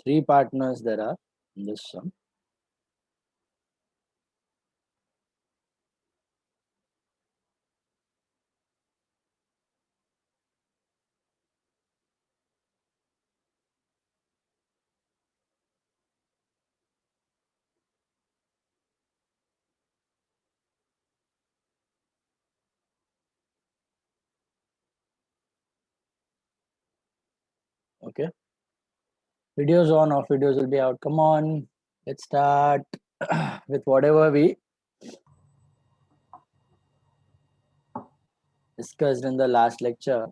3 partners there are in this sum. Okay. Videos on, off videos will be out. Come on, let's start with whatever we discussed in the last lecture.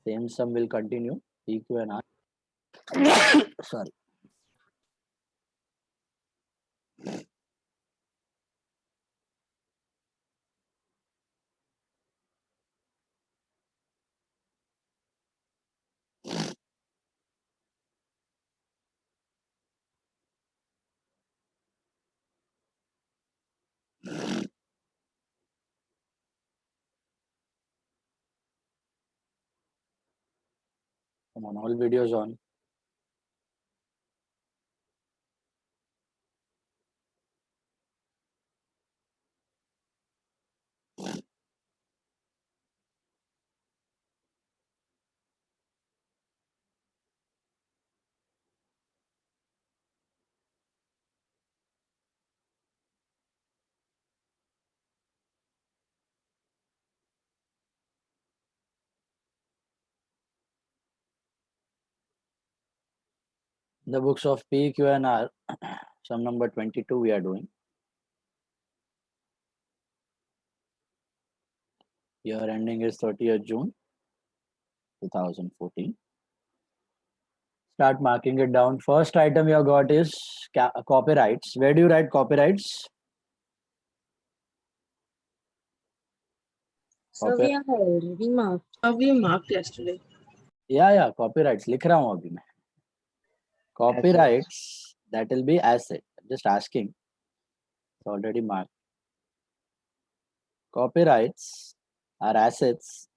Same sum will continue. PQ and R. Sorry. Come on, all videos on. The books of P, Q, and R, sum number 22 we are doing. Year ending is 30th June 2014. Start marking it down. First item you have got is copyrights. Where do you write copyrights? So we have already marked. We marked yesterday. Yeah, copyrights. लिख रहा हूँ अभी मैं. Copyrights, that will be asset. Just asking. It's already marked. Copyrights are assets.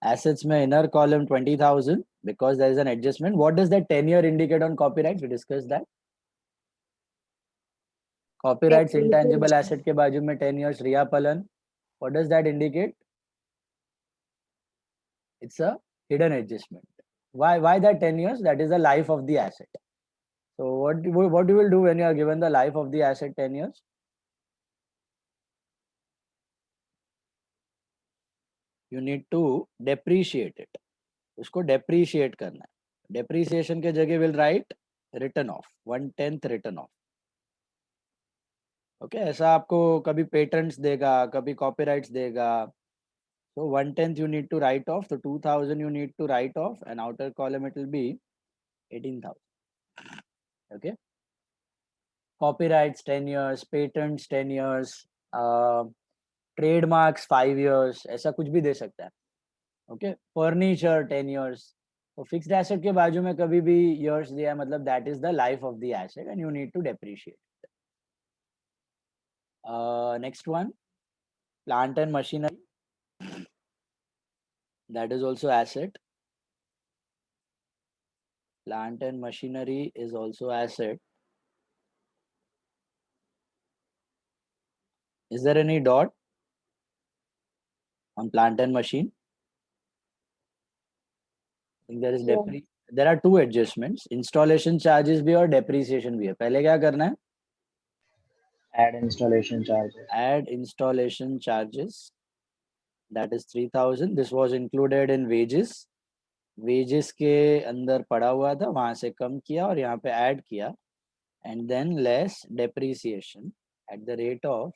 Assets में inner column 20,000 because there is an adjustment. What does that 10-year indicate on copyright? We discussed that. Copyrights intangible asset के बाजू में 10 years Riya Palan. What does that indicate? It's a hidden adjustment. Why that 10 years? That is the life of the asset. So what you will do when you are given the life of the asset 10 years? You need to depreciate it. उसको depreciate करना है. Depreciation के जगह will write written off. 1/10 written off. Okay, ऐसा आपको कभी patents देगा, कभी copyrights देगा. So 1/10 you need to write off. So 2,000 you need to write off, and outer column it will be 18,000. Okay. Copyrights 10 years, patents 10 years, trademarks 5 years, ऐसा कुछ भी दे सकता है. Okay. Furniture 10 years. तो fixed asset के बाजू में कभी भी years दिया है, मतलब that is the life of the asset and you need to depreciate. Next one, plant and machinery. That is also asset. Plant and machinery is also asset. Is there any dot on plant and machine? I think there is there are two adjustments. Installation charges भी और depreciation भी है. पहले क्या करना है? Add installation charges. Add installation charges. That is 3,000. This was included in wages. Wages के अंदर पड़ा हुआ था, वहां से कम किया और यहाँ पे add किया. And then less depreciation at the rate of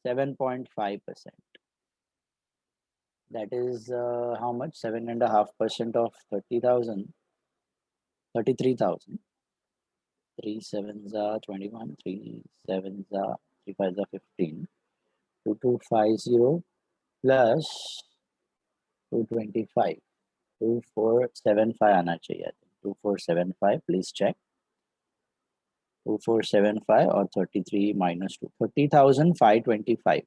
7.5%. That is how much? 7.5% of 30,000. 33,000. 3 7s are 21. 3 7s are 3 5s are 15. 2250 plus 225. 2475 आना चाहिए. 2475. Please check. 2475 or 33 minus 2. 30,525.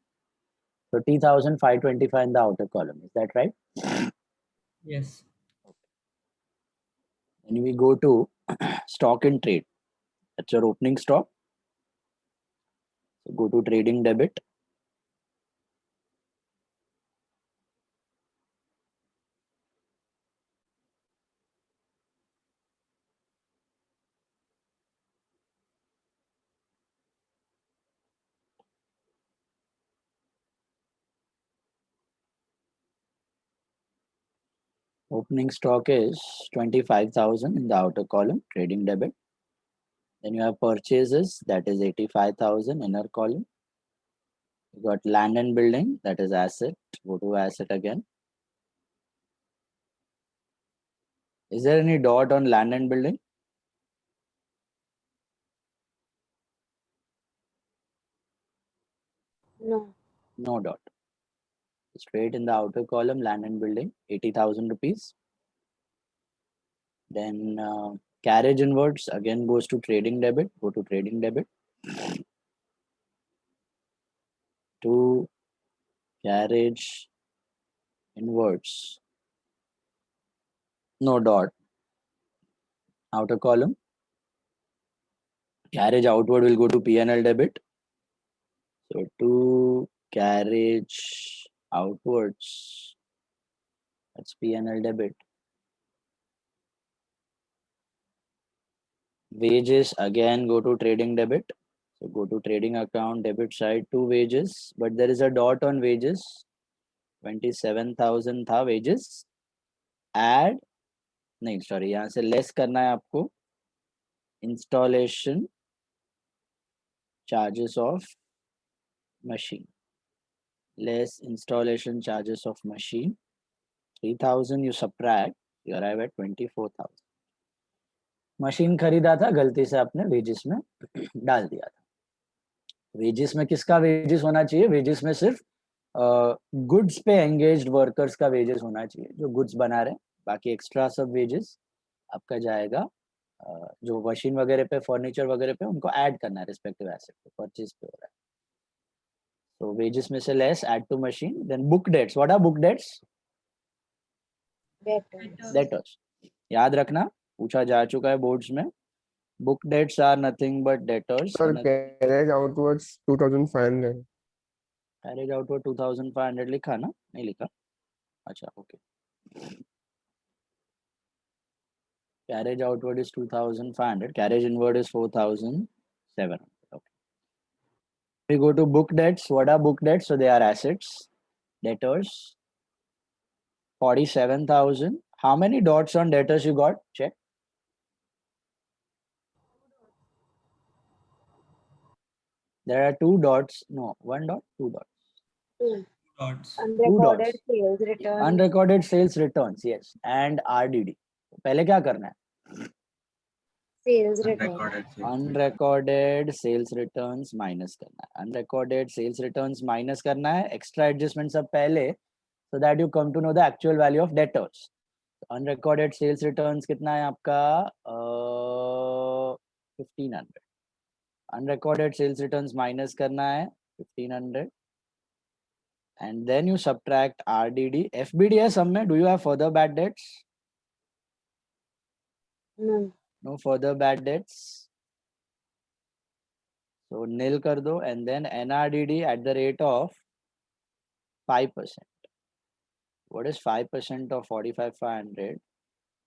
30,525 in the outer column. Is that right? Yes. Then we go to stock in trade. That's your opening stock. So go to trading debit. Opening stock is 25,000 in the outer column, trading debit. Then you have purchases, that is 85,000, inner column. You got land and building, that is asset. Go to asset again. Is there any dot on land and building? No. No dot. Straight in the outer column, land and building, 80,000 rupees. Then carriage inwards again goes to trading debit. Go to trading debit. To carriage inwards. No dot. Outer column. Carriage outward will go to P&L debit. So to carriage outwards, that's P&L debit. Wages again go to trading debit. So go to trading account, debit side to wages, but there is a dot on wages. 27,000 था wages. Add, नहीं sorry, यहाँ से less करना है आपको. Installation charges of machine. Less installation charges of machine. 3,000 you subtract, you arrive at 24,000. Machine खरीदा था, गलती से आपने वेजेस में डाल दिया था. वेजेस में किसका वेजेस होना चाहिए? वेजेस में सिर्फ गुड्स पे एंगेज्ड वर्कर्स का वेजेस होना चाहिए, जो गुड्स बना रहे हैं. बाकी एक्स्ट्रा सब वेजेस आपका जाएगा जो मशीन वगैरह पे, फर्नीचर वगैरह पे, उनको ऐड करना है रिस्पेक्टिव एसेट पे, परचेज पे हो रहा है. तो वेजेस में से less, add to machine. Then book debts. What are book debts? Debtors. याद रखना, पूछा जा चुका है बोर्ड्स में. Book debts are nothing but debtors. Sir, carriage outwards 2,500. Carriage outward 2,500 लिखा ना? नहीं लिखा. अच्छा, okay. Carriage outward is 2,500. Carriage inward is 4,700. Okay. We go to book debts. What are book debts? So they are assets. Debtors. 47,000. How many dots on debtors you got? Check. There are 2 dots. No, 1 dot, 2 dots. Two. Dots. Unrecorded dots. sales return. Unrecorded sales returns, yes. And RDD. पहले क्या करना है? Sales return. Unrecorded sales returns minus करना है. Unrecorded sales returns minus करना है. Extra adjustment सब पहले, so that you come to know the actual value of debtors. Unrecorded sales returns कितना है आपका? 1,500. Unrecorded sales returns minus करना है 1,500. And then you subtract RDD. FBD है सब में. Do you have further bad debts? No. No further bad debts. So nil कर दो, and then NRDD at the rate of 5%. What is 5% of 45,500?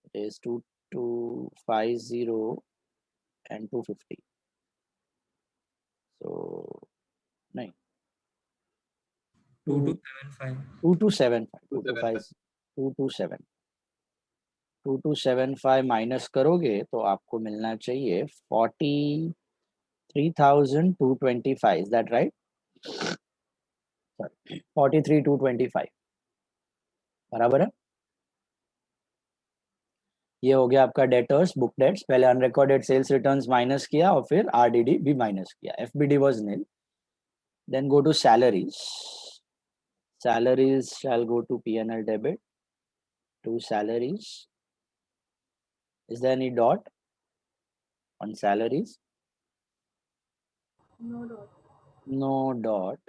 It is 2,250 and 250. So, नहीं. 2275. 2275. 2275. 2275 minus करोगे तो आपको मिलना चाहिए 43,225. Is that right? Sorry, 43,225. बराबर है. ये हो गया आपका डेटर्स, बुक डेट्स. पहले अनरिकॉर्डेड सेल्स रिटर्न्स माइनस किया और फिर आरडीडी भी माइनस किया. FBD was nil. Then go to salaries. Salaries shall go to P&L debit. To salaries. Is there any dot on salaries? No dot. No dot.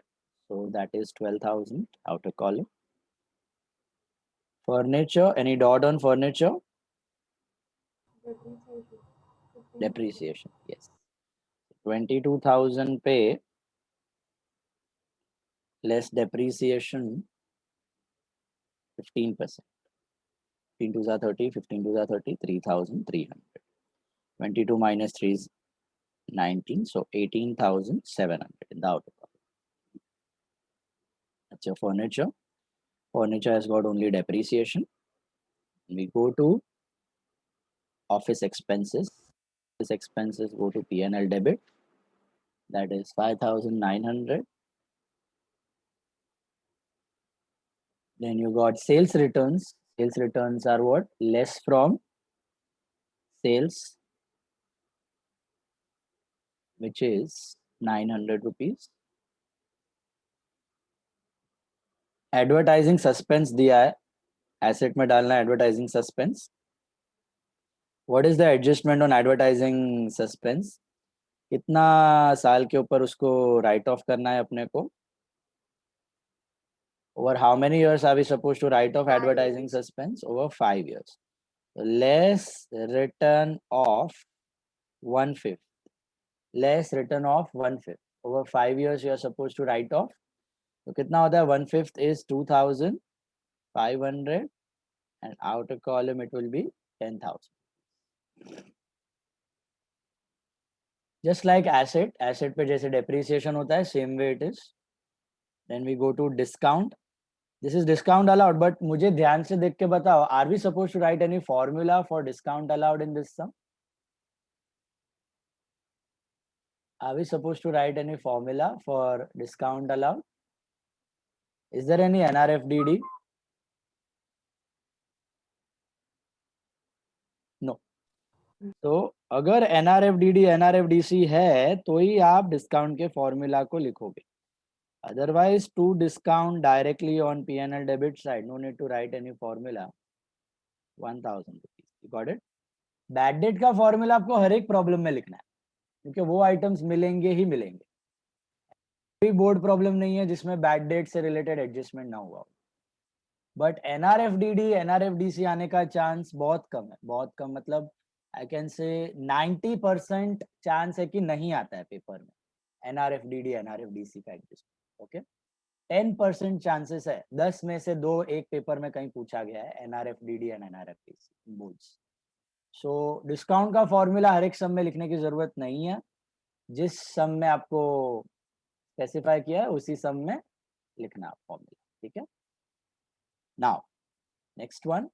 So that is 12,000 outer column. Furniture, any dot on furniture? depreciation, yes. 22,000 पे less depreciation 15%. 15 2s are 30, 15 2s are 30, 3,300. 22 minus 3 is 19, so 18,700 in the outer column. That's your furniture. Furniture has got only depreciation. We go to office expenses. Office expenses go to P&L debit. That is 5,900. Then you got sales returns. Sales returns are what? Less from sales, which is 900 rupees. Advertising suspense दिया है, asset में डालना है advertising suspense. What is the adjustment on advertising suspense? कितना साल के ऊपर उसको राइट ऑफ करना है अपने को? Over how many years are we supposed to write off 5 advertising years. suspense? Over 5 years. So less return of 1/5. Less return of 1/5. Over 5 years you are supposed to write off. So कितना होता है? 1/5 is 2,500 and outer column it will be 10,000. Just like asset पे जैसे depreciation होता है, same way it is. Then we go to discount. This is discount allowed, but मुझे ध्यान से देख के बताओ, are we supposed to write any formula for discount allowed in this sum? Are we supposed to write any formula for discount allowed? Is there any NRFDD? No. तो अगर NRFDD, NRFDC है तो ही आप डिस्काउंट के formula को लिखोगे. Otherwise, to discount directly on P&L debit side, no need to write any formula. 1,000 rupees. You got it? Bad debt का formula आपको हर एक प्रॉब्लम में लिखना है, क्योंकि वो आइटम्स मिलेंगे ही मिलेंगे. कोई बोर्ड प्रॉब्लम नहीं है जिसमें बैड डेट से रिलेटेड एडजस्टमेंट ना हुआ हो. बट एनआरएफडीडी, एनआरएफडीसी आने का चांस बहुत कम है. बहुत कम मतलब आई कैन से 90% चांस है कि नहीं आता है पेपर में एनआरएफडीडी, एनआरएफडीसी का एडजस्टमेंट. ओके, 10% चांसेस है, 10 में से 2 एक पेपर में कहीं पूछा गया है एनआरएफडीडी एंड एनआरएफडीसी बोर्ड्स. सो डिस्काउंट का फॉर्मूला हर एक सम में लिखने की जरूरत नहीं है. जिस सम में आपको स्पेसिफाई किया है उसी सम में लिखना फॉर्मूला. ठीक है. Now next one,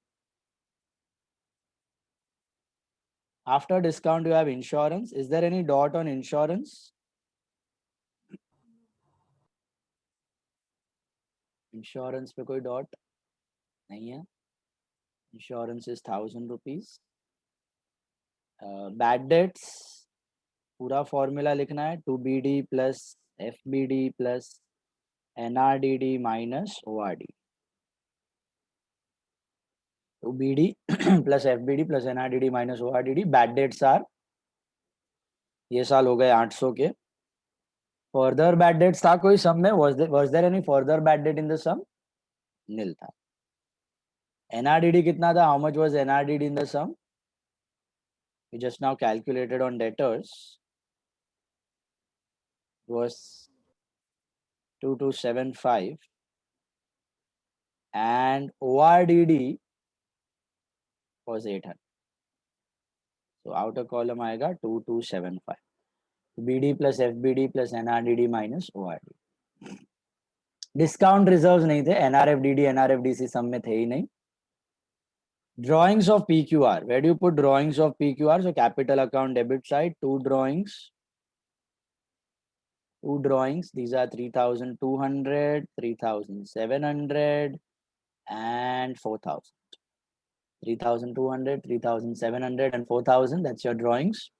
after discount you have insurance. Is there any dot on insurance? Insurance पे कोई dot नहीं है. Insurance is 1,000 rupees. Bad debts पूरा फॉर्मूला लिखना है 2BD plus FBD plus NRDD minus ORD. 2BD plus FBD plus NRDD minus ORDD. Bad debts are, ये साल हो गए 800 के. फर्दर बैड डेट्स था कोई सम में? was there any further bad debt in the sum? Nil था. NRDD कितना था? How much was NRDD in the sum? We just now calculated on debtors. It was 2275 and ORDD was 800. So outer column आएगा 2275. BD plus FBD plus NRDD minus ORD. Discount reserves नहीं थे, NRFDD, NRFDC सम में थे ही नहीं. Drawings of PQR. Where do you put drawings of PQR? So capital account debit side, two drawings. These are 3,200, 3,700 and 4,000. 3,200, 3,700 and 4,000. That's your drawings.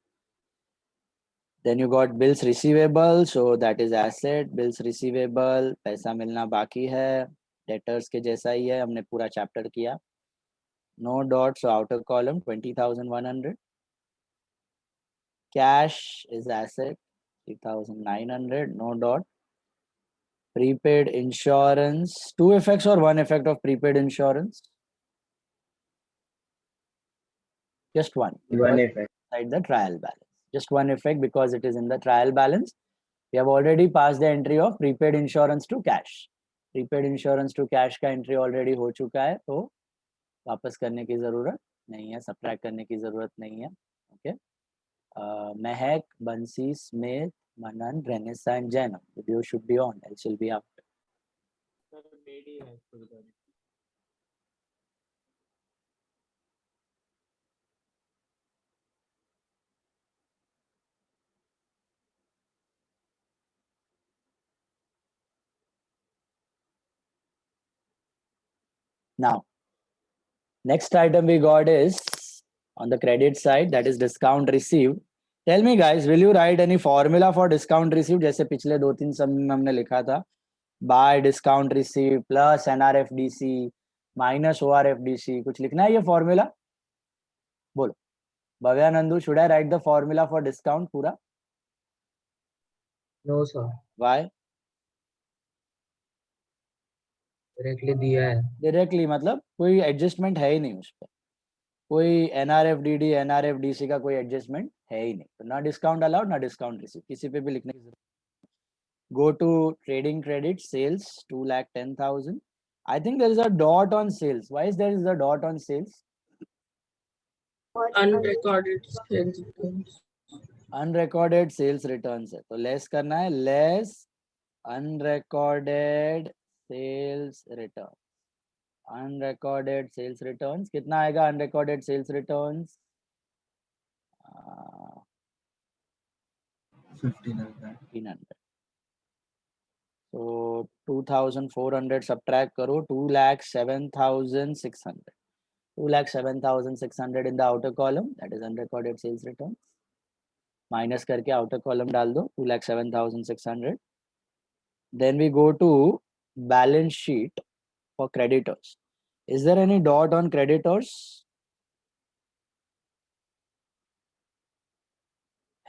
Then you got bills receivable. So that is asset. Bills receivable. पैसा मिलना बाकी है. Debtors के जैसा ही है, हमने पूरा chapter किया. No dots, so outer column 20,100. Cash is asset 3,900. No dot. Prepaid insurance. 2 effects or 1 effect of prepaid insurance? Just one. One effect. Inside the trial balance. Just one effect because it is in the trial balance. We have already passed the entry of prepaid insurance to cash. Prepaid insurance to cash का entry already हो चुका है, तो वापस करने की जरूरत नहीं है, subtract करने की जरूरत नहीं है. Okay. Mehak, Bansi, Smith, Manan, Renessa, and Jainam. Video should be on, else will be out. Now, next item we got is on the credit side, that is discount received. Tell me guys, will you write any formula for discount received? जैसे पिछले 2-3 सब में हमने लिखा था, buy discount received plus NRFDC minus ORFDC, कुछ लिखना है ये formula? बोलो. Bhavya Nandu, should I write the formula for discount पूरा? No sir, Why? directly दिया है. Directly मतलब कोई adjustment है ही नहीं उस पर. कोई NRFDD, NRFDC का कोई adjustment है ही नहीं. तो ना discount allowed, ना discount received. किसी पे भी लिखने की जरूरत. Go to trading credit sales 2,10,000. I think there is a dot on sales. Why is there is a dot on sales? Unrecorded sales returns. Unrecorded sales returns है, तो less करना है, less unrecorded sales returns. Unrecorded sales returns कितना आएगा? Unrecorded sales returns 1,500. So 2,400 subtract करो, 2,07,600. 2,07,600 in the outer column, that is unrecorded sales returns. Minus करके outer column डाल दो, 2,07,600. Then we go to balance sheet for creditors. Is there any dot on creditors?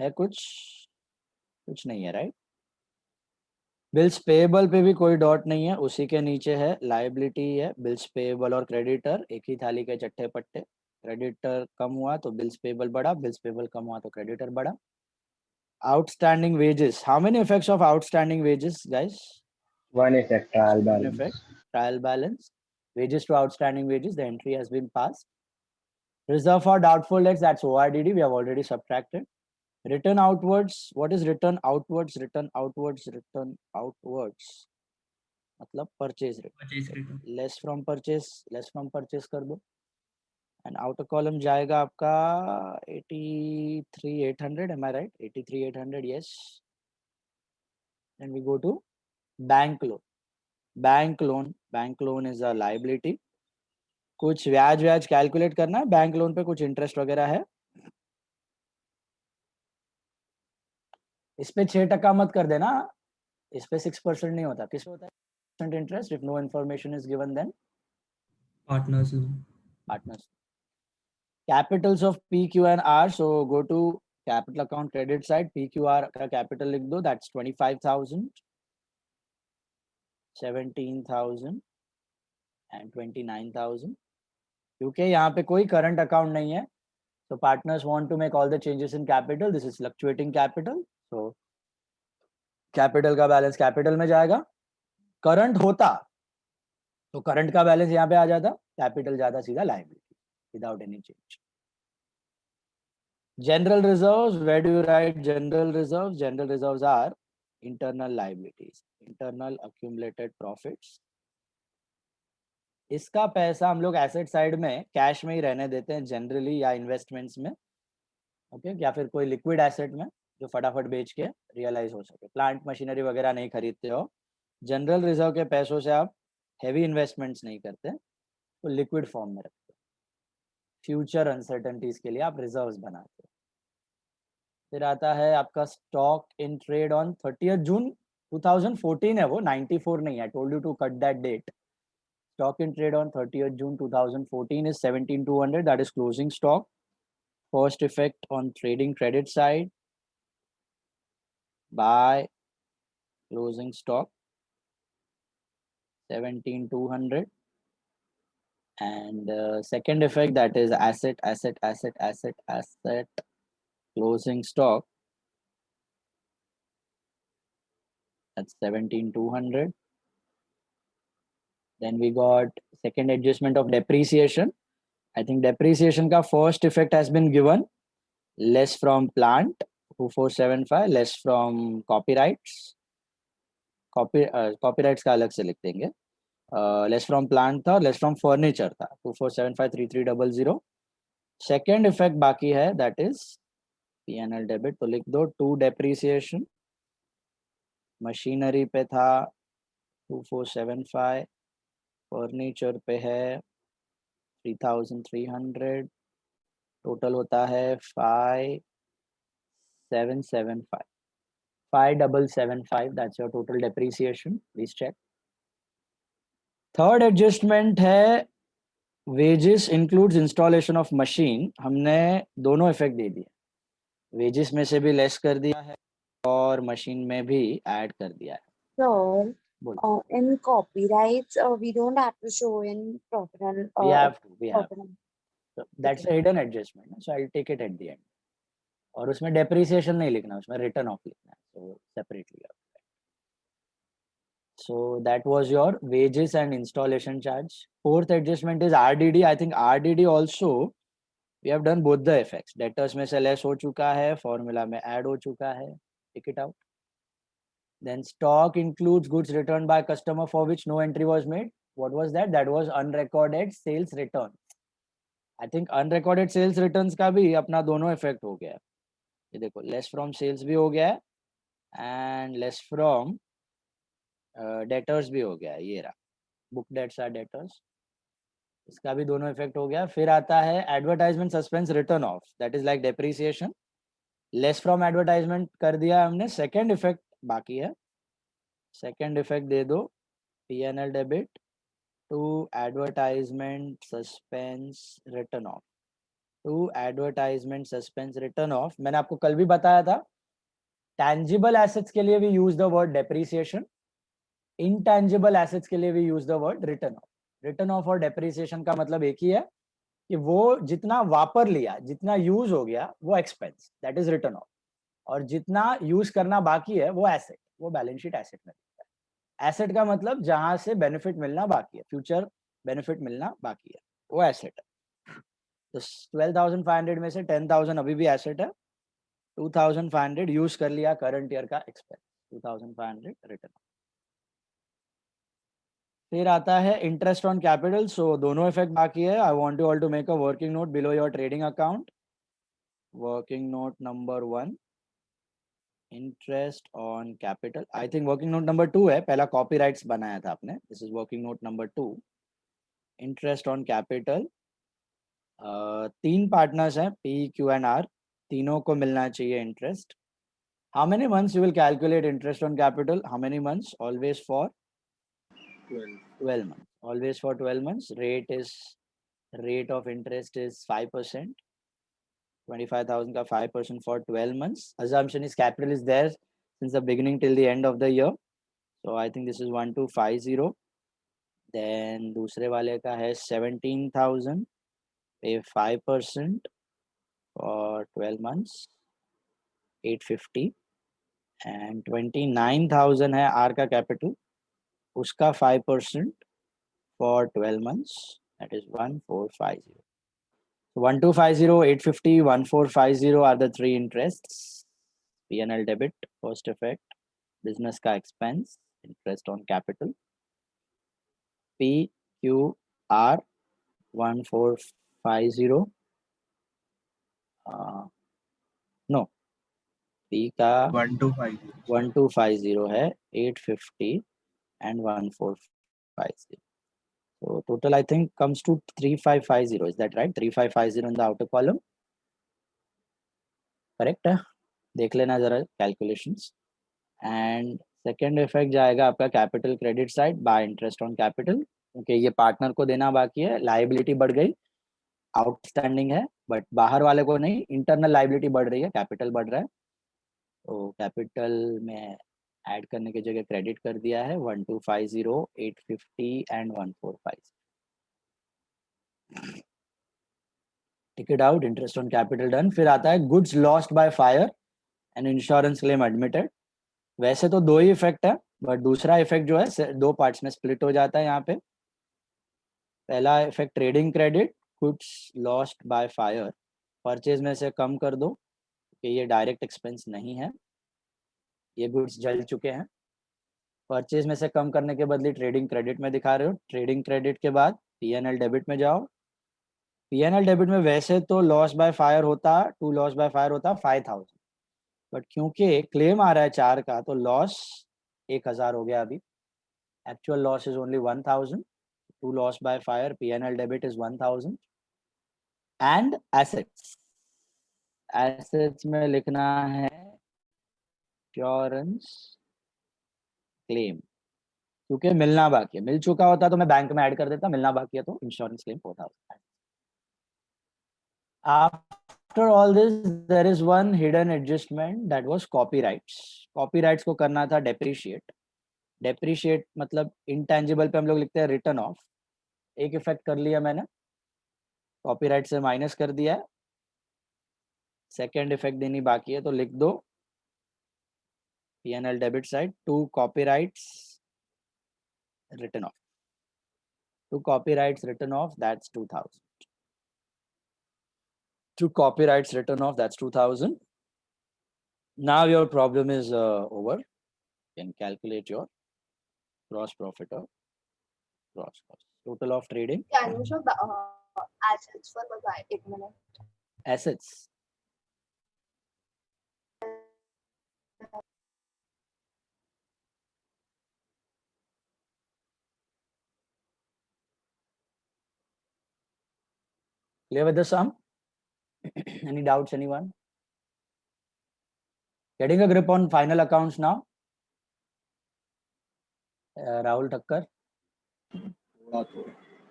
है कुछ नहीं है, right? Bills payable पे भी कोई डॉट नहीं है, उसी के नीचे है लायबिलिटी है. बिल्स पेएबल और क्रेडिटर एक ही थाली के चट्टे पट्टे. क्रेडिटर कम हुआ तो बिल्स पेएबल बढ़ा, बिल्स पेएबल कम हुआ तो क्रेडिटर बढ़ा. Outstanding wages. How many effects of outstanding wages, guys? One effect. Trial One balance. effect. Trial balance. Wages to outstanding wages. The entry has been passed. Reserve for doubtful debts. That's ORDD. We have already subtracted. Return outwards. What is return outwards? Return outwards. Return outwards. मतलब purchase return. Purchase return. Less from purchase कर दो. And outer column जाएगा आपका 83,800. Am I right? 83,800. Yes. Then we go to bank loan. Bank loan is a liability. कुछ व्याज calculate करना है. Bank loan पे कुछ इंटरेस्ट वगैरह है. इस पे 6% मत कर देना. इस पे 6% नहीं होता. किस पे होता है interest? If no information is given then Partners loan. partners. Capitals of PQ and R. So go to capital account credit side. PQR का capital लिख दो. That's 25,000, 17,000 and 29,000. क्योंकि यहाँ पे कोई current account नहीं है. So partners want to make all the changes in capital. This is fluctuating capital. So capital का balance capital में जाएगा. Current होता तो current का balance यहाँ पे आ जाता. Capital जाता सीधा liability without any change. General reserves. Where do you write general reserves? General reserves are internal liabilities, internal accumulated profits. इसका पैसा हम लोग एसेट साइड में कैश में ही रहने देते हैं जनरली, या इन्वेस्टमेंट्स में. ओके, या फिर कोई लिक्विड एसेट में जो फटाफट बेच के रियलाइज हो सके. प्लांट मशीनरी वगैरह नहीं खरीदते हो. जनरल रिजर्व के पैसों से आप हैवी इन्वेस्टमेंट्स नहीं करते, तो लिक्विड फॉर्म में रखते. फ्यूचर अनसर्टेनिटीज के लिए आप रिजर्व्स बनाते हो. फिर आता है आपका stock in trade on 30th June 2014 है वो, 94 नहीं है. I told you to cut that date. Stock in trade on 30th June 2014 is 17,200. That is closing stock. First effect on trading credit side. Buy closing stock 17,200. and second effect, that is asset closing stock, that's 17,200. Then we got second adjustment of depreciation. I think depreciation ka first effect has been given, less from plant 2475, less from copyrights. Copyrights का अलग से लिख देंगे. Less from plant था, less from furniture था 24753300. Second effect बाकी है, that is P&L debit, तो लिख दो 2 depreciation. मशीनरी पे था 2475, फर्नीचर पे है 3300, टोटल होता है 5775. 5775, that's your total depreciation. Please check. Third adjustment है wages includes installation of machine. हमने दोनों इफेक्ट दे दिए, वेजेस में से भी लेस कर दिया है और मशीन में भी ऐड कर दिया है. Sir, बोलो. in copyrights, we don't have to show in profit and we have to. profit and So that's a hidden adjustment, so I'll take it at the end. और उसमें depreciation नहीं लिखना, उसमें return off लिखना है, so separately. So that was your wages and installation charge. Fourth adjustment is RDD. I think RDD also we have done both the effects. Debtors में से less हो चुका है, formula में add हो चुका है. Take it out. Then stock includes goods returned by customer for which no entry was made. What was that? That was unrecorded sales return. I think unrecorded sales returns का भी अपना दोनों effect हो गया. ये देखो, less from sales भी हो गया and less from debtors भी हो गया. ये रहा, book debts are debtors. इसका भी दोनों इफेक्ट हो गया. फिर आता है advertisement suspense written of, that is like depreciation. Less from advertisement कर दिया हमने. सेकंड इफेक्ट बाकी है, सेकंड इफेक्ट दे दो P&L debit to advertisement suspense written off. To advertisement suspense written off. मैंने आपको कल भी बताया था, टैंजिबल एसेट्स के लिए we use the word depreciation, intangible assets के लिए we use the word written off. Written off और डेप्रिसिएशन का मतलब एक ही है कि वो जितना वापर लिया, जितना यूज हो गया, वो expense, that is return off. और जितना यूज करना बाकी है वो एसेट, वो बैलेंस शीट एसेट में दिखता है. एसेट का मतलब जहां से बेनिफिट मिलना बाकी है, फ्यूचर बेनिफिट मिलना बाकी है, वो एसेट है. तो 12,500 में से 10,000 अभी भी एसेट है, 2,500 यूज कर लिया करंट ईयर का एक्सपेंस, 2,500 रिटर्न. फिर आता है इंटरेस्ट ऑन कैपिटल. सो दोनों इफेक्ट बाकी है. I want you all to make a working note below your trading account. Working note number 1, interest on capital. I think working note number 2 है, पहला copyrights बनाया था आपने. This is working note number 2, interest on capital. 3 partners हैं, P, Q and R. तीनों को मिलना चाहिए interest. How many months you will calculate interest on capital? How many months? Always for 12 months. Always for 12 months. Rate of interest is 5%. 25,000 ka 5% for 12 months. Assumption is capital is there since the beginning till the end of the year. So I think this is 1250. Then दूसरे वाले का है 17,000. Pay 5% for 12 months. 850. And 29,000 है R का capital. उसका 5% for 12 months, that is 1450. 1250, 850, 1450 are the 3 interests. P&L debit, first effect, business ka expense, interest on capital. P, Q, R, 1450. No, P का 1250 है, 850 and 1450. So total I think comes to 3550. Is that right? 3550 in the outer column. Correct है? देख लेना जरा calculations. And second effect जाएगा आपका capital credit side by interest on capital. क्योंकि ये partner को देना बाकी है, liability बढ़ गई, outstanding है, but बाहर वाले को नहीं, internal liability बढ़ रही है, capital बढ़ रहा है. तो capital में ऐड करने की जगह क्रेडिट कर दिया है 1250, 850 and 1450. Tick it out, interest on capital done. फिर आता है goods lost by fire and insurance claim admitted. वैसे तो दो ही इफेक्ट है, बट दूसरा इफेक्ट जो है दो पार्ट्स में स्प्लिट हो जाता है यहाँ पे। पहला effect trading credit, goods lost by fire, purchase में से कम कर दो कि ये डायरेक्ट एक्सपेंस नहीं है, ये गुड्स जल चुके हैं। परचेज में से कम करने के बदले ट्रेडिंग क्रेडिट में दिखा रहे हो। ट्रेडिंग क्रेडिट के बाद पीएनएल डेबिट में जाओ। पीएनएल डेबिट में वैसे तो लॉस बाय फायर होता, टू लॉस बाय फायर होता 5000, बट क्योंकि क्लेम आ रहा है 4 का तो लॉस 1000 हो गया अभी। Actual loss is only 1000, to loss by fire PNL debit is 1000। And assets, assets में लिखना है इंश्योरेंस क्लेम, क्योंकि मिलना बाकी है। मिल चुका होता तो मैं बैंक में ऐड कर देता, मिलना बाकी है तो इंश्योरेंस क्लेम होता। After all this, there is one hidden adjustment, that was copyrights. Copyrights को करना था depreciate. Depreciate मतलब intangible पे हम लोग लिखते हैं written off। एक इफेक्ट कर लिया मैंने, कॉपीराइट से माइनस कर दिया है। सेकेंड इफेक्ट देनी बाकी है तो लिख दो PNL debit side, to copyrights written off, two copyrights written off, that's 2000. Two copyrights written off, that's 2000. Now your problem is over. You can calculate your gross profit or gross cost. Total of trading. Can you show the assets for the guy? 1 minute. Assets. Clear with the sum? Any doubts, anyone? Getting a grip on final accounts now? Rahul Thakkar?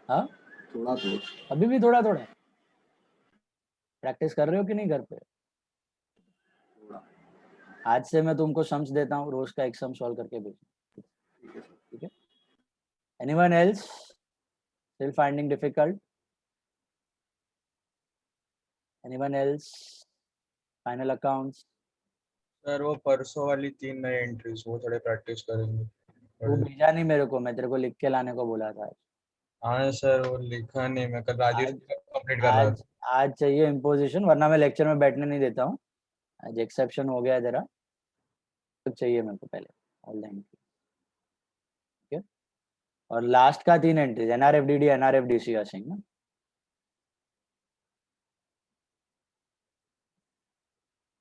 हाँ? अभी भी थोड़ा थोड़ा practice कर रहे हो कि नहीं घर पे? आज से मैं तुमको सम्स देता हूँ, रोज का एक सम सॉल्व करके भेजना, ठीक है? Anyone else still finding difficult? Anyone else? Final accounts? Sir वो परसों वाली 3 नए एंट्रीज वो थोड़े प्रैक्टिस करेंगे। तू भेजा नहीं मेरे को, मैं तेरे को लिख के लाने को बोला था। हाँ सर वो लिखा नहीं, मैं कल राजेश कंप्लीट कर रहा था। आज चाहिए इम्पोजिशन, वरना मैं लेक्चर में बैठने नहीं देता हूँ। आज एक्सेप्शन हो गया जरा, तो चाहिए मेरे को पहले ऑल द एंट्री, ठीक है? और लास्ट का 3 एंट्रीज एनआरएफडीडी एनआरएफडीसी का सिंह ना,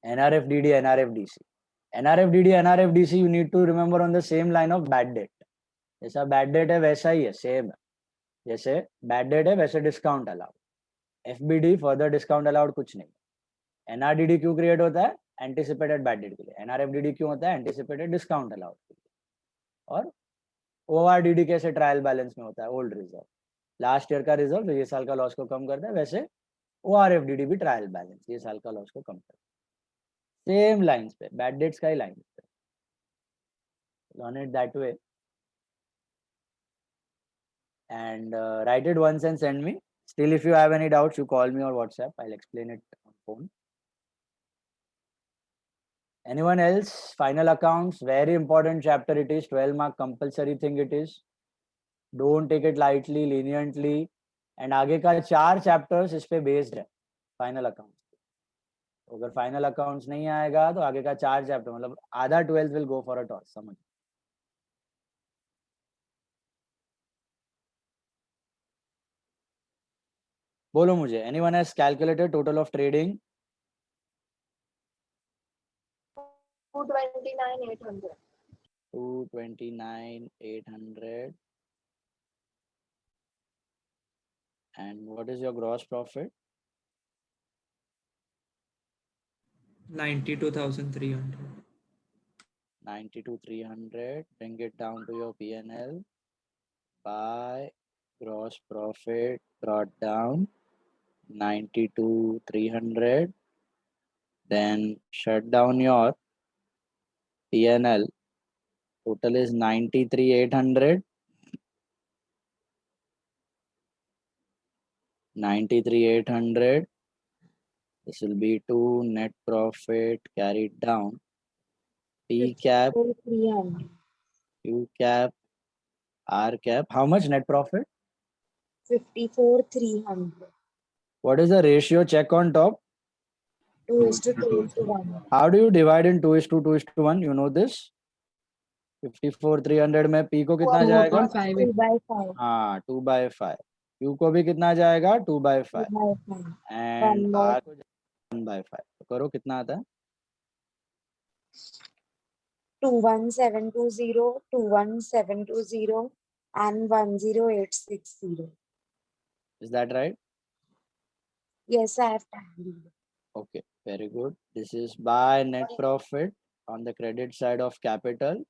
NRFDD, NRFDC. NRFDD, NRFDC, you need to remember on the same line of bad debt. जैसा bad debt है वैसा ही है, सेम है। जैसे bad debt है वैसे discount allowed, FBD further discount allowed कुछ नहीं। NRDD क्यों क्रिएट होता है? एंटिसिपेटेड बैड डेट के लिए। NRFDD क्यों होता है? एंटिसिपेटेड डिस्काउंट अलाउड के लिए। और ORDD कैसे ट्रायल बैलेंस में होता है? ओल्ड रिजर्व, लास्ट ईयर का रिजर्व जो ये साल का लॉस को कम करता है, वैसे ORFDD भी ट्रायल बैलेंस ये साल का लॉस को कम करता है। सेम लाइंस पे, बैड डेट्स का ही लाइंस पे, learn it that way and write it once and send me. Still, if you have any doubts, you call me or WhatsApp. I'll explain it on phone. Anyone else? Final accounts, very important chapter it is, 12 mark compulsory thing it is. Don't take it lightly, leniently. And आगे का 4 chapters इस पे based है, final accounts. अगर final accounts नहीं आएगा तो आगे का 4 चैप्टर, मतलब आधा 12th will go for a toss, समझ? बोलो मुझे, anyone has calculated total of trading? 229,800. 229,800. And what is your gross profit? 92,300. 92,300. Bring it down to your P&L by gross profit brought down 92,300. Then shut down your P&L. Total is 93,800. 93,800. This will be 2 net profit carried down. P cap, 54,300. Q cap, R cap. How much net profit? 54,300. What is the ratio? Check on top. 2:2:1. How do you divide in 2:2:1? You know this? 54,300 में P को कितना जाएगा? 2/5. हाँ 2/5. Q को भी कितना जाएगा? 2/5. 2/5. And One more. R को 1/5. तो करो कितना आता है? 21720, 21720, and 10860. Is that right? Yes, I have tallied. Okay, very good. This is by net profit on the credit side of capital.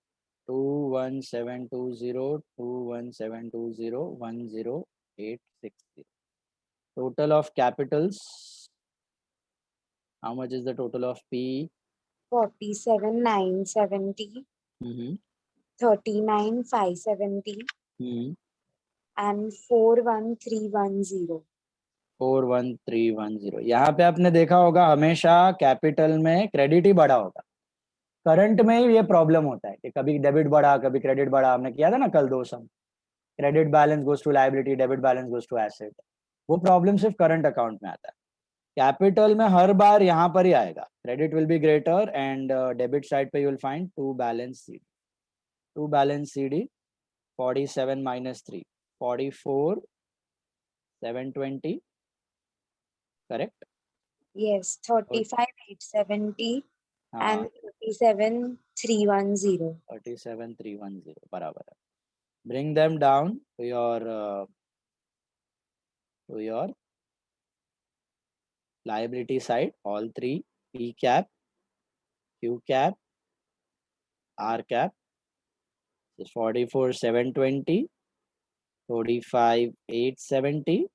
21720, 21720, 10860. Total of capitals. How much is the total of P? 47,970, Mm-hmm. 39,570, Mm-hmm. and 41310. 41310. यहाँ पे आपने देखा होगा हमेशा capital में credit ही बढ़ा होगा. Current में ही ये प्रॉब्लम होता है कि कभी डेबिट बढ़ा कभी क्रेडिट बढ़ा. हमने किया था ना कल 2 sum. Credit balance goes to liability, debit balance goes to asset. वो प्रॉब्लम सिर्फ करंट अकाउंट में आता है. कैपिटल में हर बार यहाँ पर ही आएगा. Credit will be greater and debit side पे you will find 2 balance CD. 2 balance CD 47 minus 3 44,720. Correct? Yes, 35,870 हाँ and 37,310. 37,310 बराबर है. Bring them down to your liability side. All three: P cap, Q cap, R cap. Is 44,720, 45,870,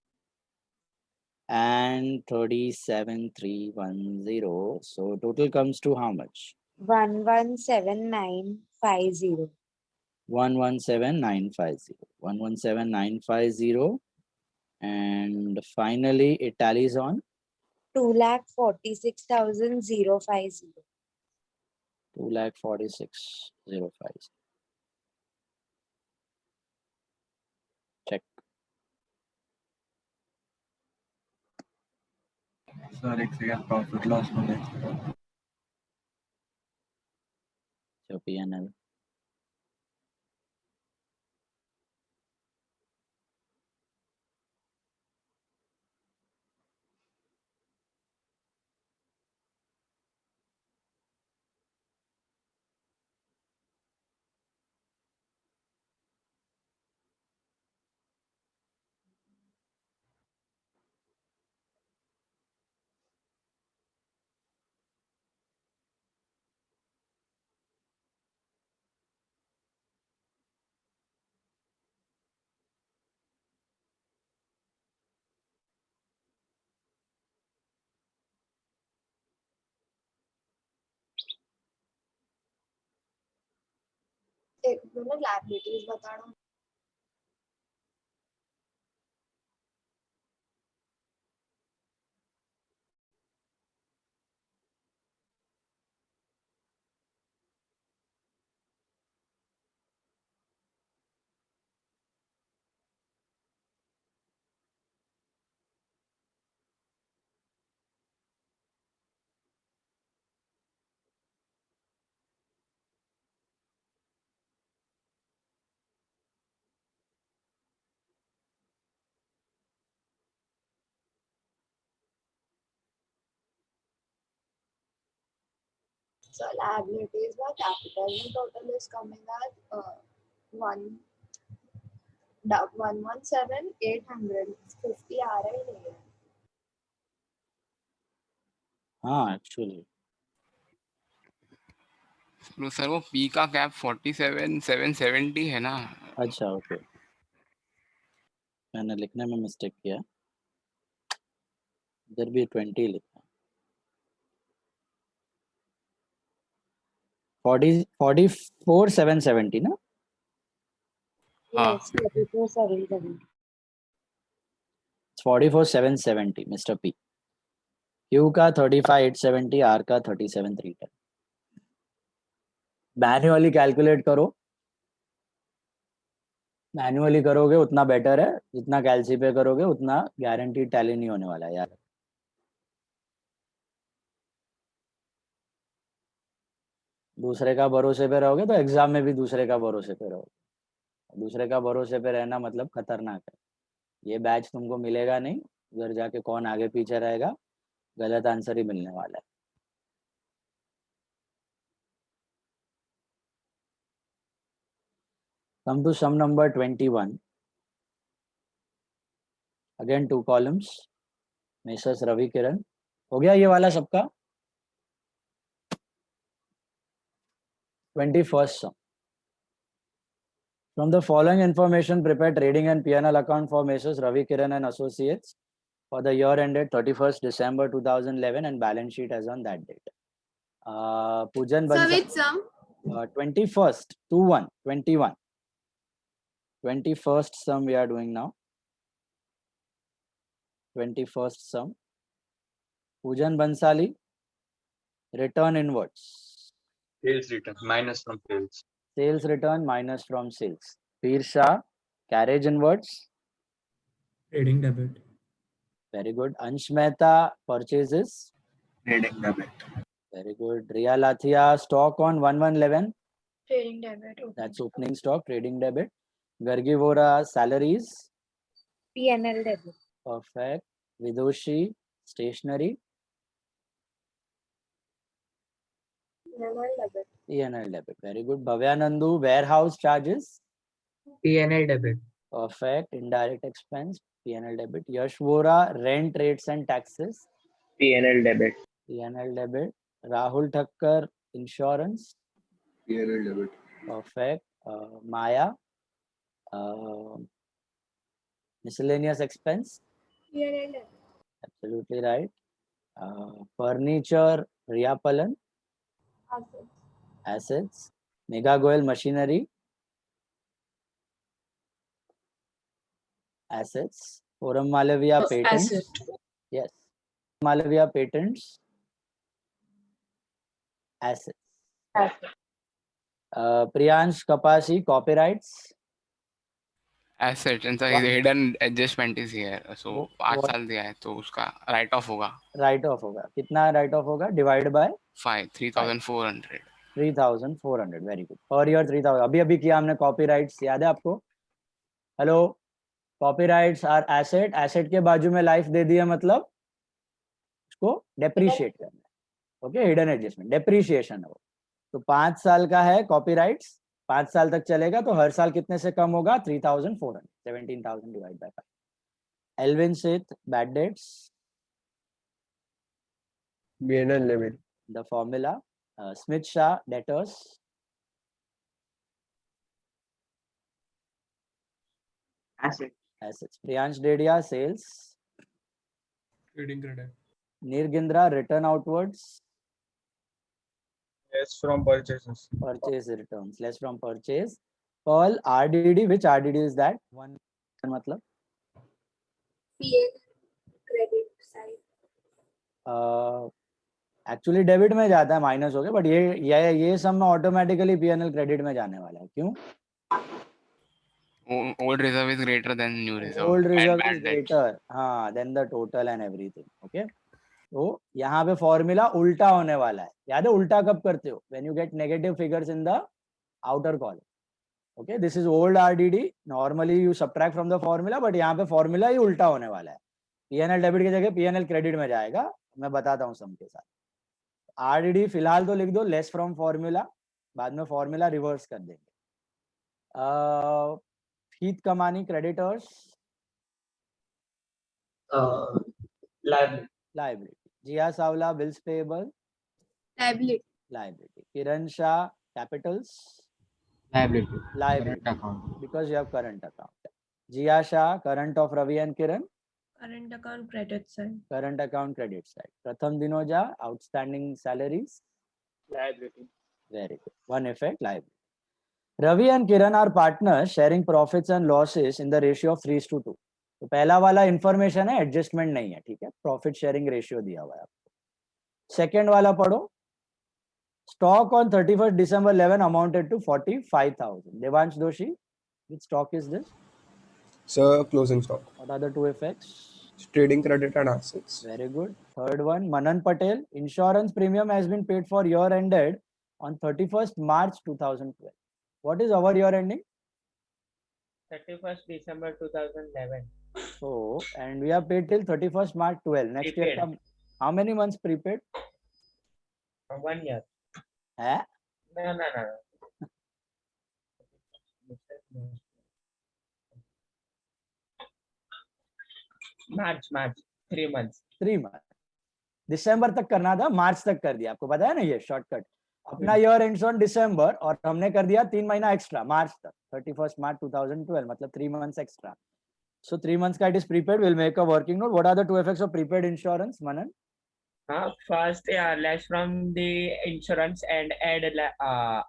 and 37,310. So total comes to how much? 117,950. 117,950. 117,950. And finally it tallies on 2,46,050. 2,46,050. Check. Sir एक second profit loss को देखो. So P&L. एक minute liabilities बता रहा हूँ. So liabilities by capital and total is coming at 117,850 आ रहा ही नहीं है. हाँ एक्चुअली तो सर वो पी का कैप 47,770 है ना. अच्छा ओके. मैंने लिखने में मिस्टेक किया. इधर भी 20 लिखना. 44,770 ना. हाँ. Yes, 44,770. It's 44,770, Mr. P. Q का 35,870, R का 37,310. मैन्युअली कैलकुलेट करो. मैन्युअली करोगे उतना बेटर है, जितना कैलसी पे करोगे उतना गारंटी टैली नहीं होने वाला है यार. दूसरे का भरोसे पे रहोगे तो एग्जाम में भी दूसरे का भरोसे पे रहोगे. दूसरे का भरोसे पे रहना मतलब खतरनाक है. ये बैच तुमको मिलेगा नहीं. उधर जाके कौन आगे पीछे रहेगा, गलत आंसर ही मिलने वाला है. Come to sum number 21. Again 2 columns. Messrs Ravi Kiran. हो गया ये वाला सबका. 21st sum. From the following information, prepare trading and P&L account for Messrs Ravi Kiran and Associates for the year ended 31st December 2011 and balance sheet as on that date. Pujan Sir, Bansal. which sum? 21st, 2-1, 21. 21st sum we are doing now. 21st sum. Pujan Bansali, return inwards. Sales return minus from sales. Sales return minus from sales. Peer Shah, carriage inwards. Trading debit. Very good. Ansh Mehta, purchases. Trading debit. Very good. Riya Lathia, stock on 1111. Trading debit. Okay. That's opening stock, trading debit. Gargi Vora, salaries. P&L debit. Perfect. Vidushi, stationery. P&L debit. E&L debit. Very good. Bhavyanandu, warehouse charges. P&L debit. Perfect. Indirect expense. P&L debit. Yash Vora, rent, rates and taxes. P&L debit. P&L debit. Rahul Thakkar, insurance. P&L debit. Perfect. Maya, miscellaneous expense. P&L debit. Absolutely right. Furniture, Riya Palan. Assets. Assets. Mega Goel machinery. Assets. Forum Malavia patents. Asset. Yes. Malavia patents. Assets. Asset. Priyansh Kapasi, copyrights. Asset and sir hidden adjustment is here so वो- 5 what? साल दिया है तो उसका write off होगा write off होगा. कितना write off होगा? Divide by 3400 3,400. Very good. Per year 3,000. अभी अभी किया हमने कॉपीराइट्स, याद है आपको? Hello. Copyrights are asset. Asset के बाजू में लाइफ दे दिया मतलब उसको डेप्रीशिएट करना है. ओके. हिडन एडजस्टमेंट डेप्रीशिएशन है वो. तो 5 साल का है कॉपीराइट्स. 5 साल तक चलेगा तो हर साल कितने से कम होगा? 3,400. 17,000 डिवाइड बाय 5. एल्विन सेठ, bad debts. P&L debit. The formula. Smith Shah, debtors. Asset. Assets. Priyansh Dedia, sales. Trading credit. Nirgindra, return outwards. Less from purchases. Purchase returns. Less from purchase. Pearl, RDD. Which RDD is that? One मतलब P&L credit side. Actually debit में जाता है, minus हो गया. But ये सब में automatically PNL credit में जाने वाला है. क्यों? Old reserve is greater than new reserve old reserve is greater, हाँ, then the total and everything. Okay. तो यहाँ पे फॉर्मूला उल्टा होने वाला है. याद है उल्टा कब करते हो? When you get negative figures in the outer column. Okay. This is old RDD. Normally you subtract from the formula, but यहाँ पे फॉर्मूला ही उल्टा होने वाला है. पीएनएल डेबिट की जगह पीएनएल क्रेडिट में जाएगा. मैं बताता हूँ सम के साथ. आरडीडी फिलहाल तो लिख दो लेस फ्रॉम फॉर्मूला, बाद में फॉर्मूला रिवर्स कर देंगे. फीत Kamani, creditors. Liability. Liability. Jiya Savla, bills payable. Liability. Liability. Kiran Shah, capitals. Liability. Liability. Current account. Because you have current account. Jiya Shah, current of Ravi and Kiran. Current account credit side. Current account credit side. Pratham Dinoja, outstanding salaries. Liability. Very good. One effect, liability. Ravi and Kiran are partners sharing profits and losses in the ratio of 3:2. तो पहला वाला information है, adjustment नहीं है, ठीक है, profit sharing ratio दिया हुआ है आपको। सेकेंड वाला पढ़ो, stock on 31st December 11 amounted to 45,000. Devansh Doshi, which stock is this? Sir, closing stock. What are the two effects? Trading credit and assets. Very good. Third one, Manan Patel, insurance premium has been paid for year ended on 31st March 2012. What is our year ending? 31st December 2011. So, and we are paid till 31st March 12. Next year, Prepaid. how many months prepaid? 1 year. है? No. March. 3 months. 3 months. दिसंबर तक करना था, मार्च तक कर दिया। आपको पता है ना ये शॉर्टकट। अपना ईयर एंड्स ऑन दिसंबर और हमने कर दिया 3 महीना एक्स्ट्रा मार्च तक, 31st March 2012, मतलब 3 months एक्स्ट्रा। So 3 months का it is prepaid. We'll make a working note. What are the two effects of prepaid insurance, Manan? First, less from the insurance and add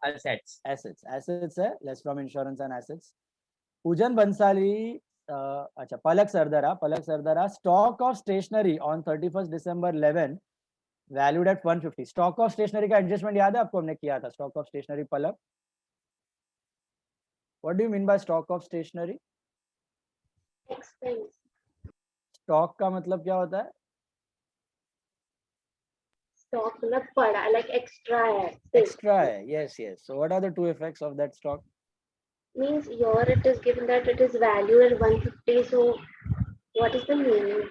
assets. Assets है, less from insurance and assets. पूजन बंसाली, अच्छा पलक सरदारा, stock of stationery on 31st December 11 valued at 150. Stock of stationery का adjustment याद है आपको, हमने किया था stock of stationery। Palak, what do you mean by stock of stationery? Expense. Stock का मतलब क्या होता है? Stock मतलब पड़ा, like extra है. Extra है, yes. So what are the two effects of that stock? Means here it is given that it is valued at 150. So what is the meaning?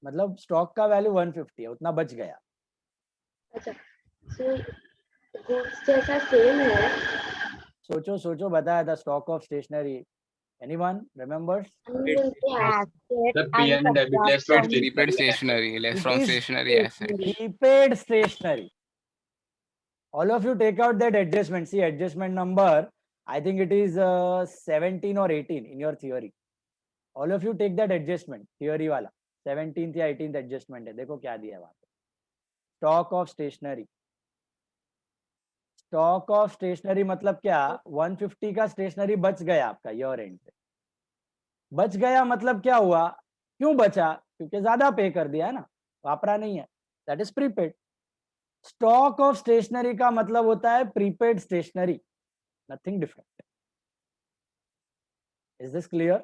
मतलब stock का value 150 है, उतना बच गया। अच्छा, so goods जैसा same है। सोचो बताया था stock of stationery. Anyone remembers? The P&L debit less from Prepaid stationery, less from It is stationery assets. Prepaid stationery. All of you take out that adjustment. See adjustment number. I think it is 17 or 18 in your theory. All of you take that adjustment. Theory वाला 17th या 18th adjustment है. देखो क्या दिया है वहाँ पे. Stock of stationery. Stock of stationery मतलब क्या? 150 का stationery बच गया आपका year end पे. बच गया मतलब क्या हुआ? क्यों बचा? क्योंकि ज्यादा पे कर दिया है ना, वापरा नहीं है। That is prepaid. Stock of stationery का मतलब होता है prepaid stationery. Nothing different. Is this clear?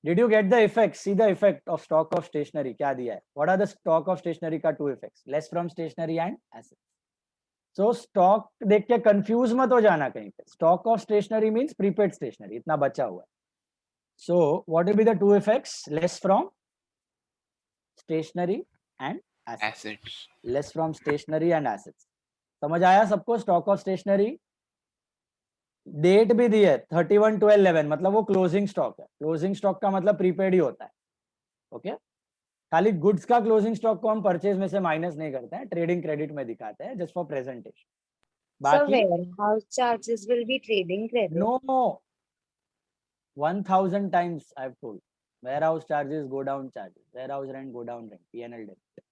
Did you get the effect? See the effect of stock of stationery. क्या दिया है? What are the stock of stationery का two effects? Less from stationery and assets. So stock देख के confuse मत हो जाना कहीं पे. Stock of stationery means prepaid stationery. इतना बचा हुआ है. So what will be the two effects? Less from stationery and assets. Less from stationery and assets. समझ आया सबको? Stock of stationery. डेट भी दी है 31/12/11, मतलब वो क्लोजिंग स्टॉक है। क्लोजिंग स्टॉक का मतलब प्रीपेड ही होता है। ओके, खाली गुड्स का क्लोजिंग स्टॉक को हम परचेज में से माइनस नहीं करते हैं, ट्रेडिंग क्रेडिट में दिखाते हैं, जस्ट फॉर प्रेजेंटेशन। बाकी warehouse charges will be trading credit. No, 1000 times I've told. Warehouse charges go down, charges warehouse rent go down, rent P&L debit.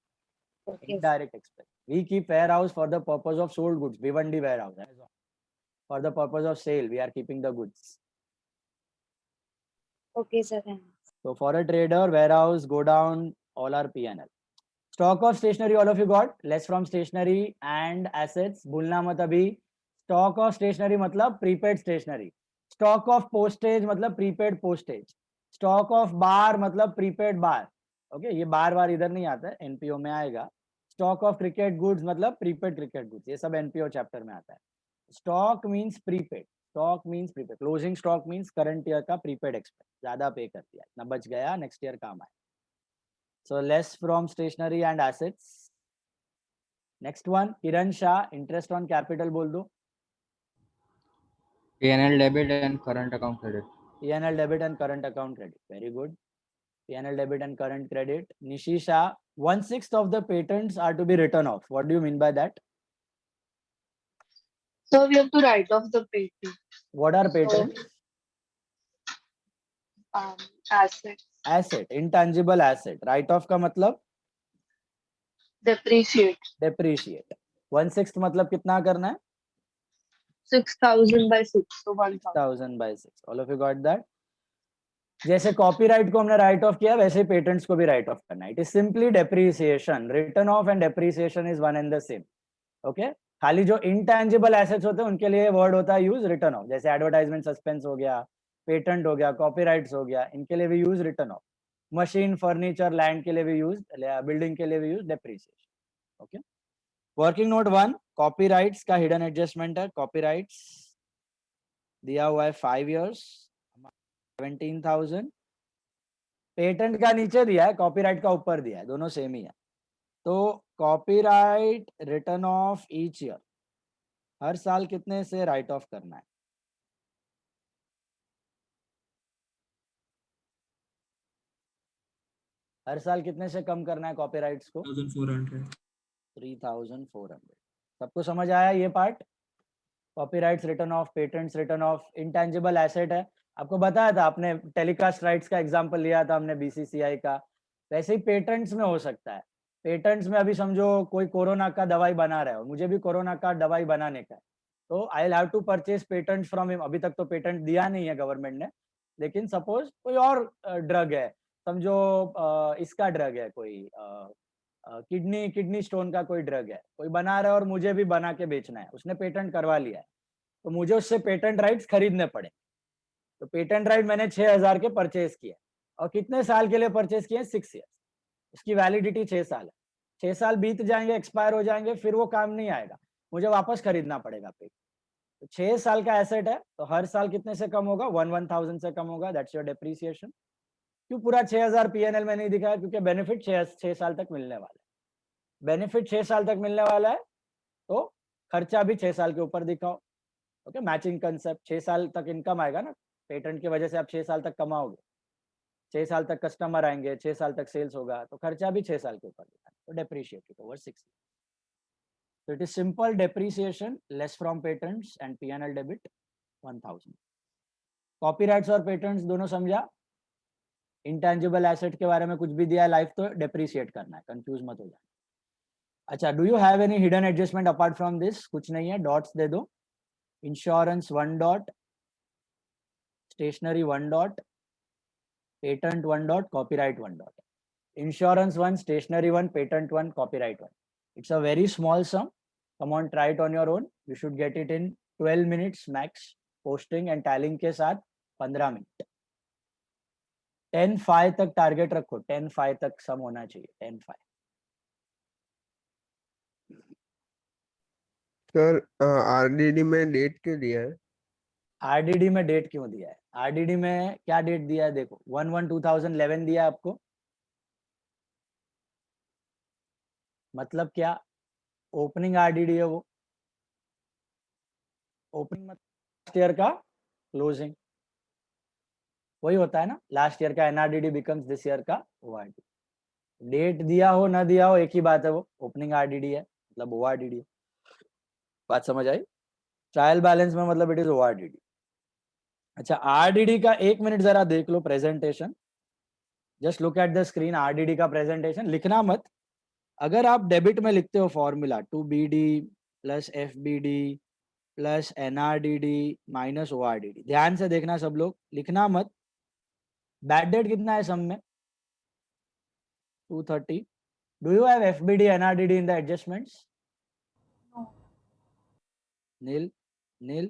Okay. Indirect expense. We keep warehouse for the purpose of sold goods. Bhiwandi warehouse. For the purpose of sale, we are keeping the goods. Okay, sir. So for a trader, warehouse go down, all are P&L. Stock of stationery, all of you got. Less from stationery and assets. भूलना मत अभी. Stock of stationery मतलब prepaid stationery. Stock of postage मतलब prepaid postage. Stock of bar मतलब prepaid bar. Okay, ये बार इधर नहीं आता है, NPO में आएगा. Stock of cricket goods मतलब prepaid cricket goods. ये सब NPO chapter में आता है. Stock means prepaid. Stock means prepaid. Closing stock means current year का prepaid expense. ज़्यादा पे कर दिया, ना बच गया, next year काम आए. So less from stationery and assets. Next one, Kiran Shah, interest on capital बोल दो. P&L debit and current account credit. P&L debit and current account credit. Very good. P&L debit and current credit. Nishi Shah, 1/6 of the patents are to be written off. What do you mean by that? So we have to write off the patent. What are patents? Assets. Asset, intangible asset. Write off का मतलब Depreciate. depreciate. 1/6 मतलब कितना करना है? 6,000 by 6. So 1,000. 1,000 by 6. All of you got that? जैसे copyright को हमने right of किया वैसे पेटेंट्स को भी राइट ऑफ करना है. It is simply depreciation. Return of and depreciation is one and the same. Okay, खाली जो इंटेंजिबल एसेट्स होते हैं उनके लिए वर्ड होता है यूज रिटर्न ऑफ. जैसे एडवर्टाइजमेंट सस्पेंस हो गया, पेटेंट हो गया, कॉपीराइट्स हो गया, इनके लिए भी use return of. Machine, furniture, land के लिए भी यूज, बिल्डिंग के लिए भी use depreciation. Okay, working note 1, copyrights का हिडन एडजस्टमेंट है. कॉपीराइट्स दिया हुआ है 5 years 17,000. पेटेंट का नीचे दिया है, कॉपीराइट का ऊपर दिया है, दोनों सेम ही है. तो copyright return of each year, हर साल कितने से राइट ऑफ करना है? हर साल कितने से कम करना है कॉपीराइट्स को? 1400. 3,400. सबको समझ आया ये part? Copyrights return of, patents return of. Intangible asset है, आपको बताया था, आपने टेलीकास्ट राइट्स का एग्जांपल लिया था हमने बीसीसीआई का. वैसे ही पेटेंट्स में हो सकता है. पेटेंट्स में अभी समझो कोई कोरोना का दवाई बना रहा है, मुझे भी कोरोना का दवाई बनाने का है, तो I will have to purchase patents from him. अभी तक तो पेटेंट दिया नहीं है गवर्नमेंट ने, लेकिन सपोज कोई और ड्रग है, समझो इसका ड्रग है, कोई किडनी स्टोन का कोई ड्रग है, कोई बना रहा है और मुझे भी बना के बेचना है, उसने पेटेंट करवा लिया है, तो मुझे उससे पेटेंट राइट्स खरीदने पड़े. तो पेटेंट राइट मैंने 6,000 के परचेज किए, और कितने साल के लिए परचेज किए? 6 years. उसकी वैलिडिटी 6 साल है. 6 साल बीत जाएंगे, एक्सपायर हो जाएंगे, फिर वो काम नहीं आएगा, मुझे वापस खरीदना पड़ेगा पे. तो 6 साल का एसेट है, तो हर साल कितने से कम होगा? 1,000 से कम होगा. That's your depreciation. क्यों पूरा 6,000 पीएनएल में नहीं दिखाया? क्योंकि बेनिफिट 6 साल तक मिलने वाला है. बेनिफिट 6 साल तक मिलने वाला है, तो खर्चा भी 6 साल के ऊपर दिखाओ. Okay, matching concept. 6 साल तक इनकम आएगा ना, पेटेंट की वजह से आप 6 साल तक कमाओगे, 6 साल तक कस्टमर आएंगे, 6 साल तक सेल्स होगा, तो खर्चा भी 6 साल के ऊपर दिखाना. तो depreciated over 6 years. So it is simple depreciation less from patents and P&L debit 1,000. Copyrights और पेटेंट्स दोनों समझा? इंटेंजिबल एसेट के बारे में कुछ भी दिया है लाइफ तो डेप्रिशिएट करना है, कंफ्यूज मत हो जाना. अच्छा, do you have any hidden adjustment apart from this? कुछ नहीं है, डॉट्स दे दो. Insurance 1 dot, stationery 1 dot, patent 1 dot, copyright 1 dot. Insurance 1, stationery 1, patent 1, copyright 1. It's a very small sum. Come on, try it on your own. You should get it in 12 minutes max. Posting and tallying के साथ 15 minute. 10-5 तक target रखो, 10-5 तक सम होना चाहिए. 10-5. Sir RDD में date क्यों दिया है? आरडीडी में डेट क्यों दिया है? आरडीडी में क्या डेट दिया है? देखो 1/1/2011 दिया है आपको. मतलब क्या? ओपनिंग आरडीडी है वो. ओपनिंग मतलब लास्ट ईयर का क्लोजिंग, वही होता है ना. लास्ट ईयर का एनआरडीडी बिकम्स दिस ईयर का ओआरडी. डेट दिया हो ना दिया हो एक ही बात है, वो ओपनिंग आरडीडी है मतलब ओआरडीडी है. बात समझ आई? ट्रायल बैलेंस में मतलब इट इज ओआरडीडी. अच्छा, आरडीडी का 1 मिनट जरा देख लो presentation. Just look at the screen. RDD का प्रेजेंटेशन लिखना मत. अगर आप डेबिट में लिखते हो formula 2BD plus FBD plus NRDD minus ORDD, ध्यान से देखना सब लोग, लिखना मत. बैड डेट कितना है सम में? 230. Do you have FBD NRDD in the adjustments? Nil nil.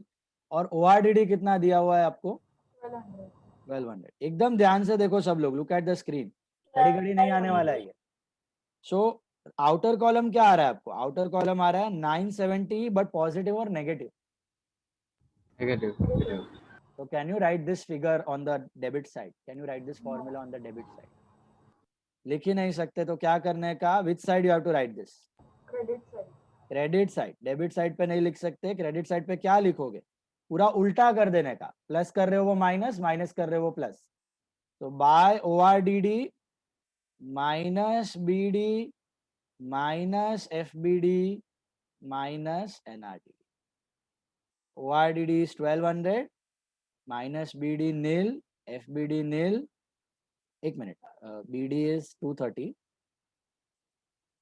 और ORDD कितना दिया हुआ है आपको? 1200. एकदम ध्यान से देखो सब लोग, लुक एट द स्क्रीन. घड़ी घड़ी नहीं आने वाला है ये. सो आउटर कॉलम क्या आ रहा है आपको? आउटर कॉलम आ रहा है 970, बट पॉजिटिव और negative. Negative. So can you write this figure on the debit side? Can you write this formula on the debit side? लिख ही नहीं सकते तो क्या करने का? Which side you have to write this? Credit side. Debit side पे नहीं लिख सकते. क्रेडिट साइड पे क्या लिखोगे? पूरा उल्टा कर देने का. प्लस कर रहे हो वो माइनस, माइनस कर रहे हो वो प्लस. तो by ORDD minus BD minus FBD minus NRDD. ORDD is 1200 minus BD nil, FBD nil. 1 minute. BD is 230.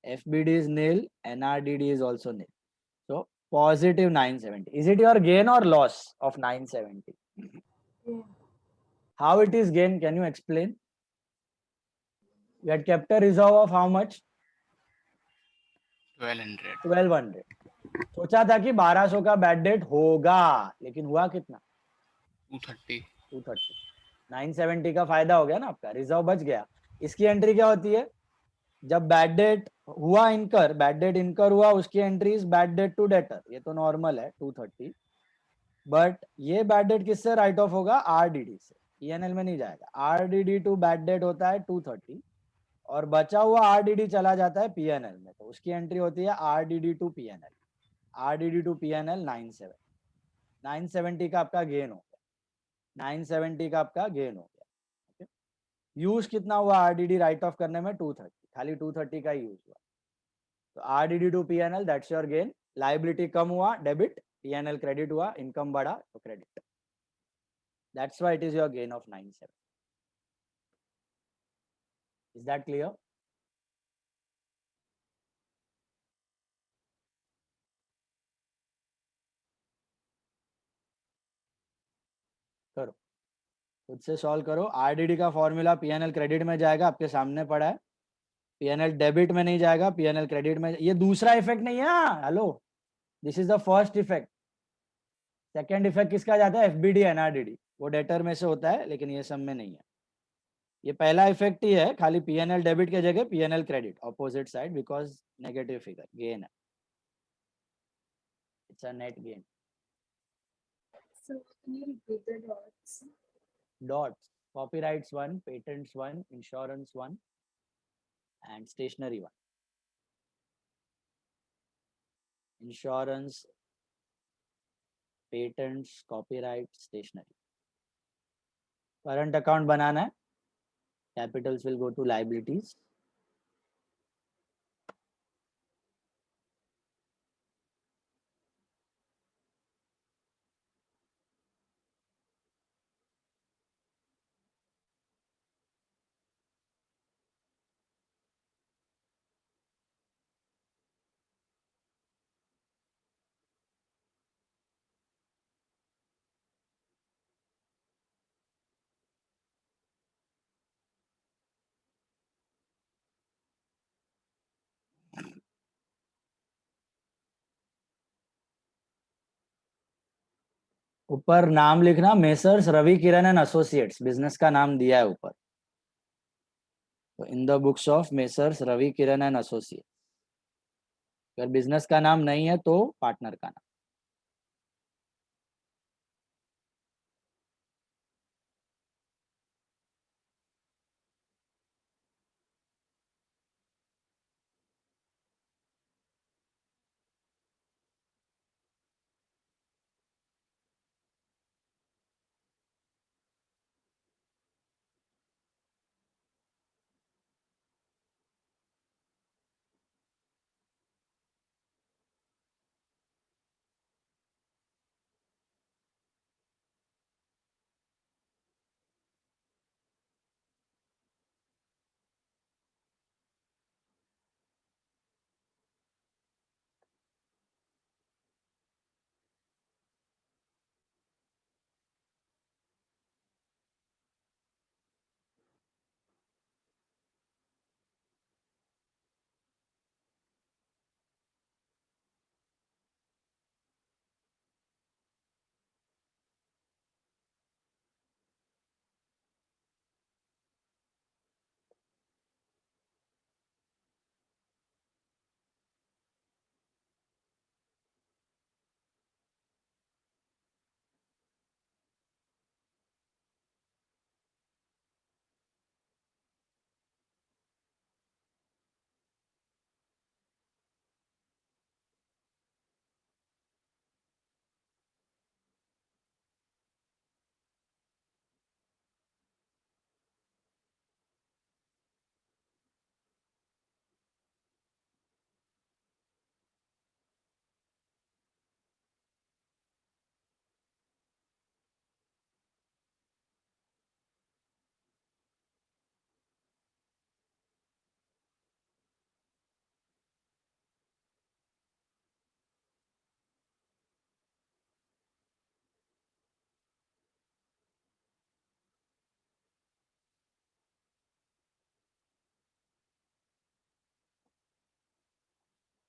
FBD is nil. NRDD is also nil. So positive 970. Is it your gain or loss of 970? How it is gain? Can you explain? You had kept a reserve of how much? 1200. 1200. सोचा था कि 1200 का bad debt होगा, लेकिन हुआ कितना? 230. 230. 970 का फायदा हो गया ना आपका, रिजर्व बच गया. इसकी एंट्री क्या होती है? जब बैड डेट हुआ इनकर, बैड डेट इनकर हुआ, उसकी entry is bad debt to debtor. ये तो नॉर्मल है 230. बट ये बैड डेट किससे राइट ऑफ होगा? आरडीडी से. पीएनएल में नहीं जाएगा. आरडीडी टू बैड डेट होता है 230 और बचा हुआ आरडीडी चला जाता है पीएनएल में, तो उसकी एंट्री होती है RDD to PNL. RDD to PNL 970 का आपका गेन हो गया. 970 का आपका गेन हो गया. यूज कितना हुआ आरडीडी राइट ऑफ करने में? 230. खाली 230 का ही यूज हुआ. तो RDD to PNL, that's your gain. Liability कम हुआ, डेबिट. पीएनएल क्रेडिट हुआ, इनकम बढ़ा तो credit. That's why it is your gain of 97. Is that clear? करो, खुद से सॉल्व करो. आरडीडी का फॉर्मूला पीएनएल क्रेडिट में जाएगा, आपके सामने पड़ा है. पीएनएल डेबिट में नहीं जाएगा, पीएनएल क्रेडिट में. ये दूसरा इफेक्ट नहीं है. Hello, this is the first effect. Second effect किसका जाता है? एफबीडी, एनआरडीडी. वो डेटर में से होता है, लेकिन ये सब में नहीं है. ये पहला इफेक्ट ही है, खाली पीएनएल डेबिट के जगह PNL credit, opposite side, because negative figure gain है. It's a net gain. So can you repeat the dots? Dots: copyrights 1, patents 1, insurance 1, and stationery 1. Insurance, patents, copyright, stationery. Current account बनाना है. Capitals will go to liabilities. ऊपर नाम लिखना, messrs Ravi Kiran and associates. Business का नाम दिया है ऊपर. तो in the books of messrs Ravi Kiran and associates. अगर बिजनेस का नाम नहीं है तो पार्टनर का नाम.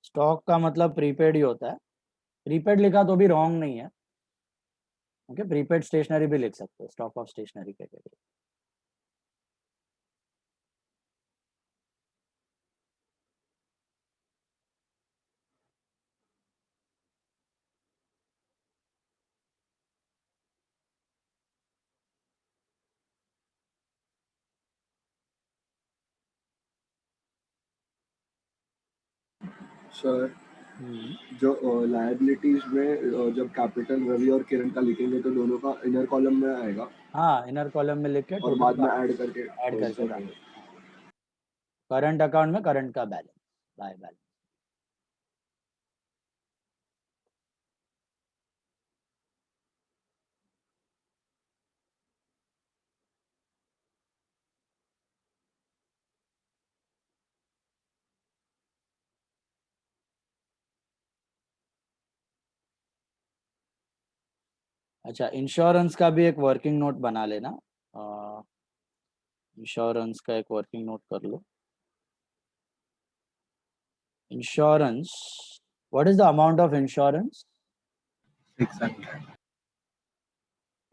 स्टॉक का मतलब प्रीपेड ही होता है, प्रीपेड लिखा तो भी रॉन्ग नहीं है, ओके, प्रीपेड स्टेशनरी भी लिख सकते हो stock of stationery category. Sir जो लायबिलिटीज में जब कैपिटल रवि और किरण का लिखेंगे तो दोनों का इनर कॉलम में आएगा हाँ, इनर कॉलम में लिख के और बाद में ऐड करके डाल करंट अकाउंट में करंट का बैलेंस, बाय बैलेंस। अच्छा, इंश्योरेंस का भी एक वर्किंग नोट बना लेना, इंश्योरेंस का एक वर्किंग नोट कर लो। Insurance, what is the amount of insurance? 600.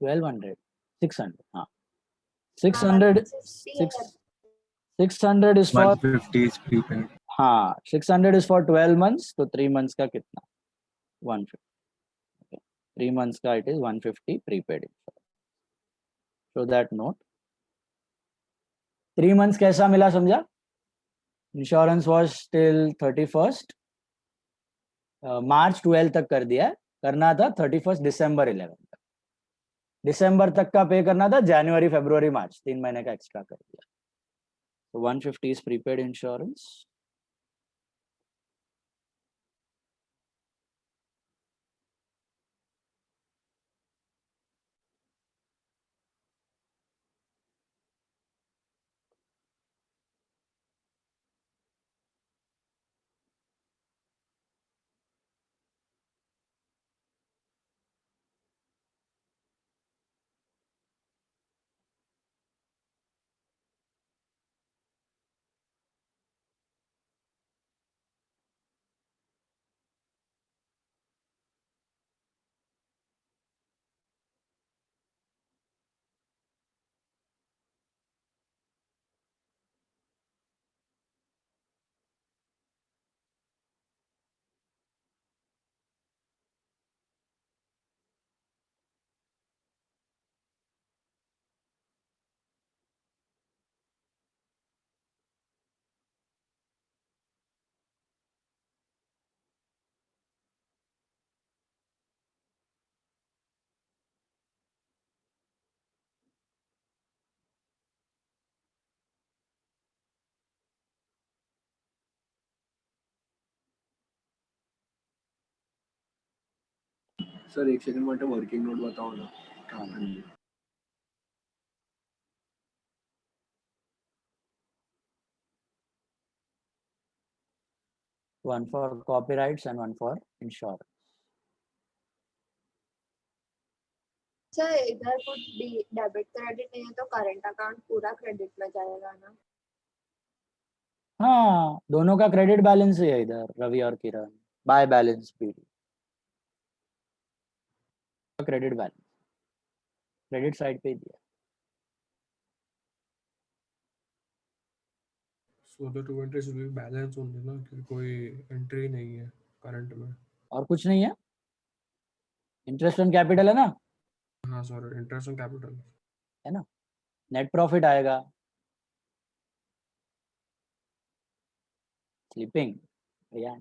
1200, 600, हाँ, 600, 600 is for 150 is prepaid. हाँ, 600 is for 12 months, तो 3 months का कितना? 150, okay. 3 months का it is 150 prepaid insurance. So that note, 3 months कैसा मिला समझा? इंश्योरेंस वॉज टिल 31st मार्च 12 तक कर दिया है, करना था 31st दिसंबर 11 तक, दिसंबर तक का पे करना था, जनवरी फरवरी मार्च 3 महीने का एक्स्ट्रा कर दिया। तो 150 इज प्रीपेड इंश्योरेंस। सर एक सेकंड માટે વર્કિંગ નોટ बताओ ना। One for copyrights and one for insurance. Sir इधर कुछ डेबिट क्रेडिट नहीं है तो करंट अकाउंट पूरा क्रेडिट में जाएगा ना? हाँ, दोनों का क्रेडिट बैलेंस ही है इधर, रवि और Kiran, by balance PD, credit balance credit side पे ही दिया। So the two entries will be balanced only ना, कि कोई एंट्री नहीं है करंट में। और कुछ नहीं है, इंटरेस्ट ऑन कैपिटल है ना? हाँ सर, इंटरेस्ट ऑन कैपिटल है ना, नेट प्रॉफिट आएगा, स्लीपिंग या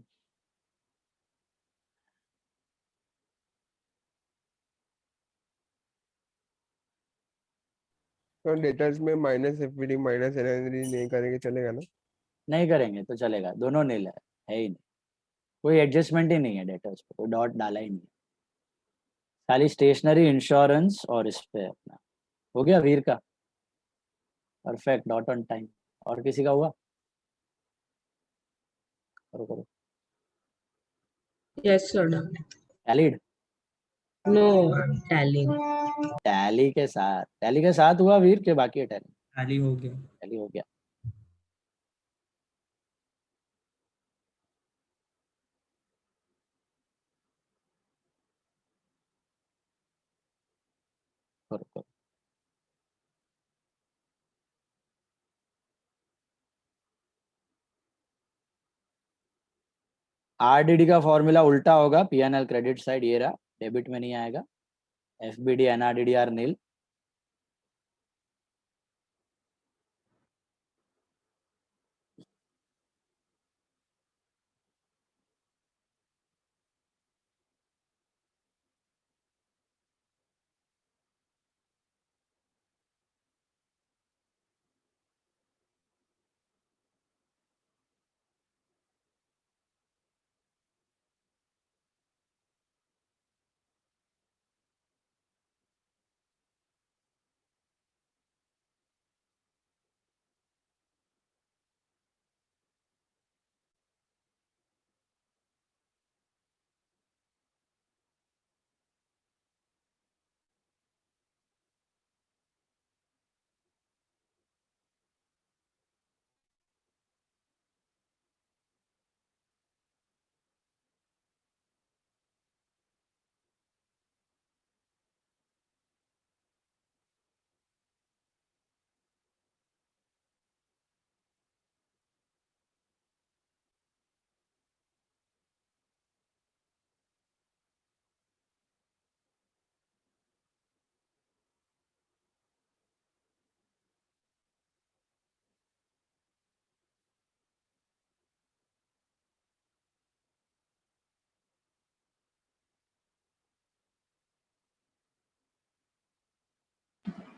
तो डेटर्स में माइनस एफडी माइनस एनआरडी नहीं करेंगे चलेगा ना? नहीं करेंगे तो चलेगा, दोनों नील है ही नहीं, कोई एडजस्टमेंट ही नहीं है डेटर्स पे, कोई डॉट डाला ही नहीं, खाली स्टेशनरी इंश्योरेंस और इस पे अपना हो गया वीर का, परफेक्ट, डॉट ऑन टाइम। और किसी का हुआ? करो करो, Yes, sir. Tallied, No, tally. Tally के साथ हुआ वीर के, बाकी है टैली, टैली हो गया। टैली हो गया। RDD का फॉर्मूला उल्टा होगा, P&L क्रेडिट साइड ये रहा, डेबिट में नहीं आएगा. FBD NRDD are nil.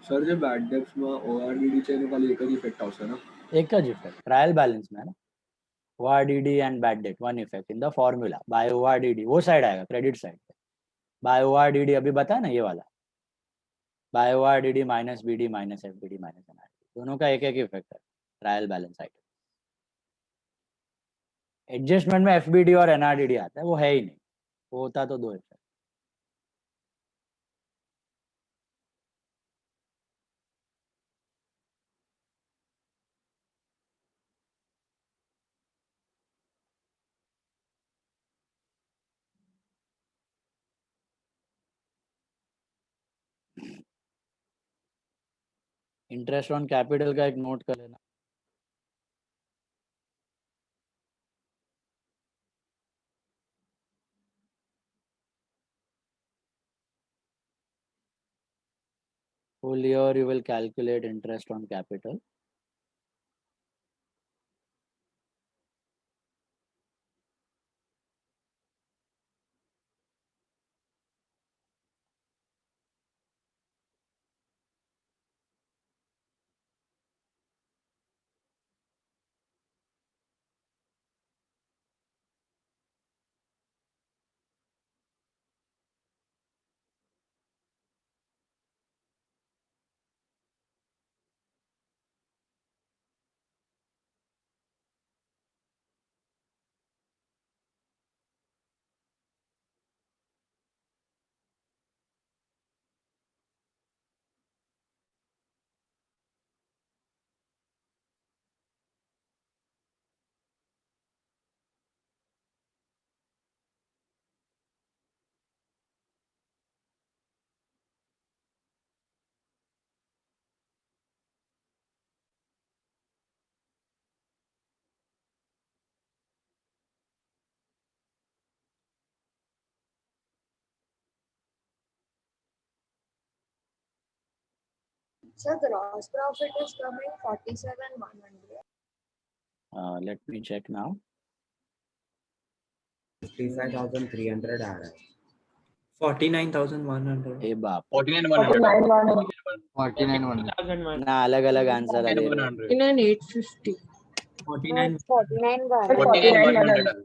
Sir J bad debts में ORDD चे ने खाली एकच इफेक्ट आवશે ना? एकच इफेक्ट ट्रायल बैलेंस में है ना. ORDD and bad debt one effect in the formula by ORDD. वो साइड आएगा क्रेडिट साइड पे. by ORDD अभी बताया ना ये वाला, by ORDD minus BD minus FBD minus NRD, दोनों का एक एक इफेक्ट है ट्रायल बैलेंस साइड. एडजस्टमेंट में FBD और NRDD आता है, वो है ही नहीं. वो होता तो दो इफेक्ट. इंटरेस्ट ऑन कैपिटल का एक नोट कर लेना. Full year you will calculate interest on capital. So gross profit is coming 47,100. Let me check now. 55,300 आ रहा है. 49,100. ए बाप. 49,100. 49,100. ना अलग अलग आंसर आ रहे हैं. 49,850. 49,100.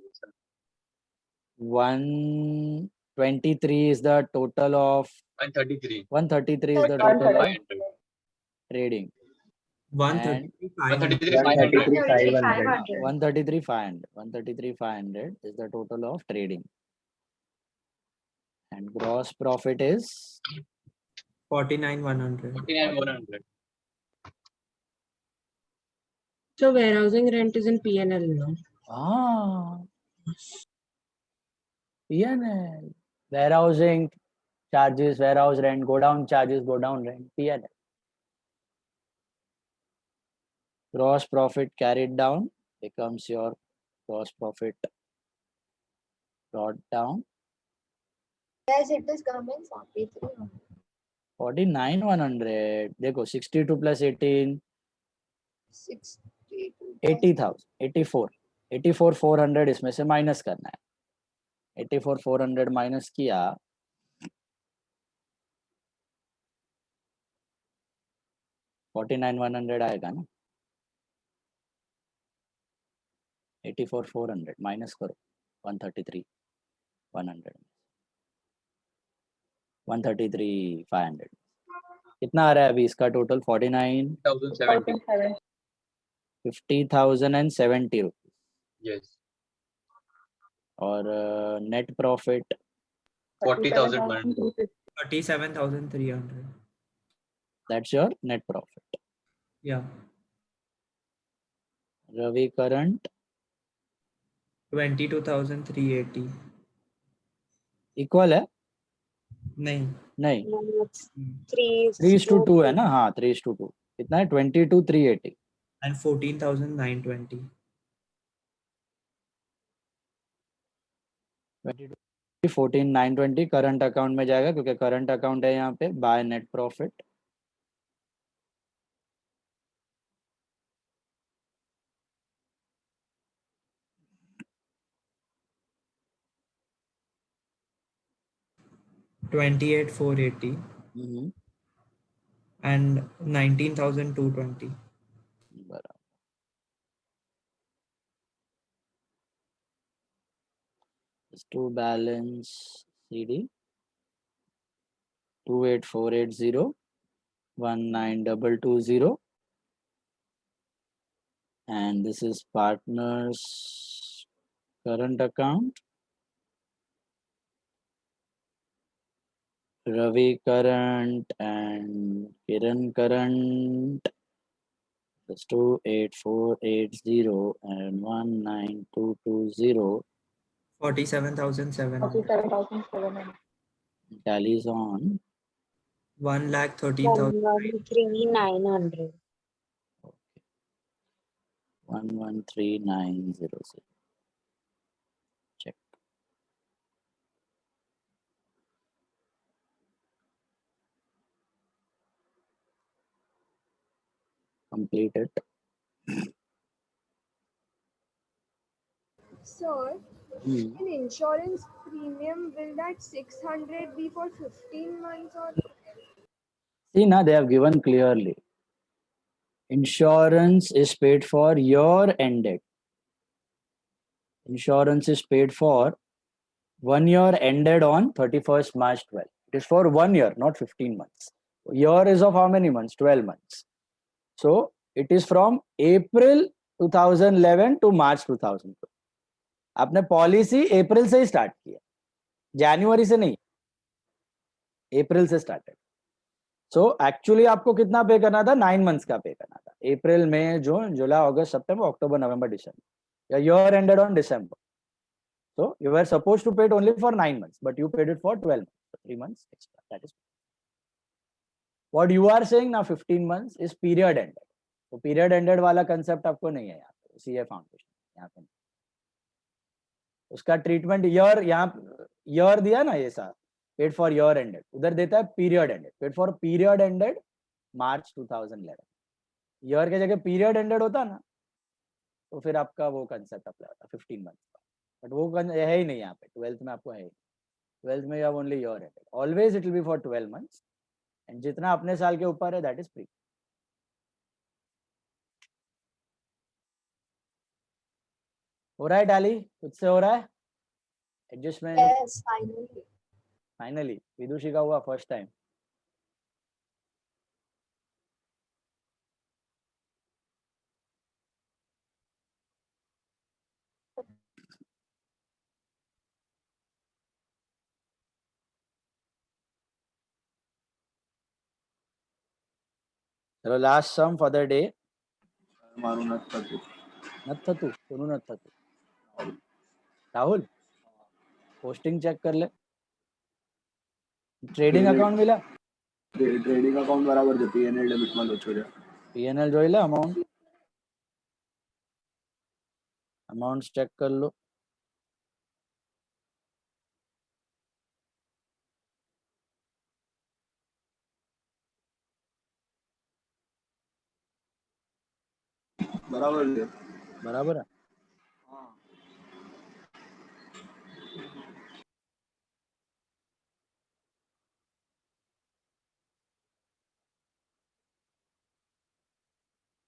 123 is the total of 133. 133 is the total of trading. 133,500. 133,500 is the total of trading. And gross profit is 49,100. 49,100. So warehousing rent is in P&L now. P&L. Warehousing charges, warehouse rent, go down charges, go down rent, P&L. Gross profit carried down becomes your gross profit brought down Yes, it is coming 43. 49,100. देखो 62 plus 18 62. 80,000 84,400 इसमें से minus करना है. 84,400 minus किया 49,100 आएगा ना. 84,400 minus करो 133,100 133,500 कितना आ रहा है अभी इसका टोटल 49 1070. 50,070 रुपीज. Yes. और net profit 40,100. 37,300. That's your net profit. Yeah. Ravi current 22,380. Equal है नहीं. नहीं No, it's 3 3:2 है ना. हाँ 3:2 कितना है 22,380. And 14,920. 14,920 करंट अकाउंट में जाएगा क्योंकि करंट अकाउंट है यहाँ पे. By net profit $28,480 and 19,220. बराबर. to balance CD 28480 19220 and this is partners current account. Ravi current and Kiran current is 28480 and 19220 47,700. 47,700. tallies on 1,13,000. 113,900. 113900. Check. Completed. Sir, in insurance premium, will that 600 be for 15 months or? See, now they have given clearly. Insurance is paid for year ended. Insurance is paid for 1 year ended on 31st March 12. It is for 1 year, not 15 months. Year is of how many months? 12 months. So it is from April 2011 to March 2012. आपने policy अप्रैल से ही start किया, जनवरी से नहीं, अप्रैल से started. So actually आपको कितना पे करना था? 9 मंथ्स का पे करना था. अप्रैल मई जून जुलाई अगस्त सितंबर अक्टूबर नवंबर दिसंबर. Year ended on December. So you were supposed to pay it only for 9 months, but you paid it for 12 months, so 3 months extra. That is what you are saying now. 15 months is period ended. तो period ended वाला concept आपको नहीं है यहाँ पे CA foundation. यहाँ पे उसका ट्रीटमेंट ईयर दिया ना, ये सारा पेड फॉर ईयर एंडेड. उधर देता है period ended, paid for period ended March 2011. Year के जगह पीरियड एंडेड होता ना तो फिर आपका वो कंसेप्ट अप्लाई होता 15 मंथ्स का. बट वो है ही नहीं यहाँ पे. 12th में आपको है ही. 12th में you have only year ended. Always it will be for 12 months and जितना अपने साल के ऊपर है दैट इज फ्री. हो रहा है टैली? खुद से हो रहा है adjustment? Yes, finally. Finally Vidushi का हुआ फर्स्ट टाइम. चलो last sum for the day. मारू नत्था तू. नत्था तू कोण नत्था तू? राहुल पोस्टिंग चेक कर ले. ट्रेडिंग अकाउंट मिला? ટ્રેડિંગ અકાઉન્ટ બરાબર છે. પીએનએલ ડેબિટમાં લોચો છે. पीएनएल જોઈ લે. अमाउंट चेक कर लो. बराबर है। बराबर है। हाँ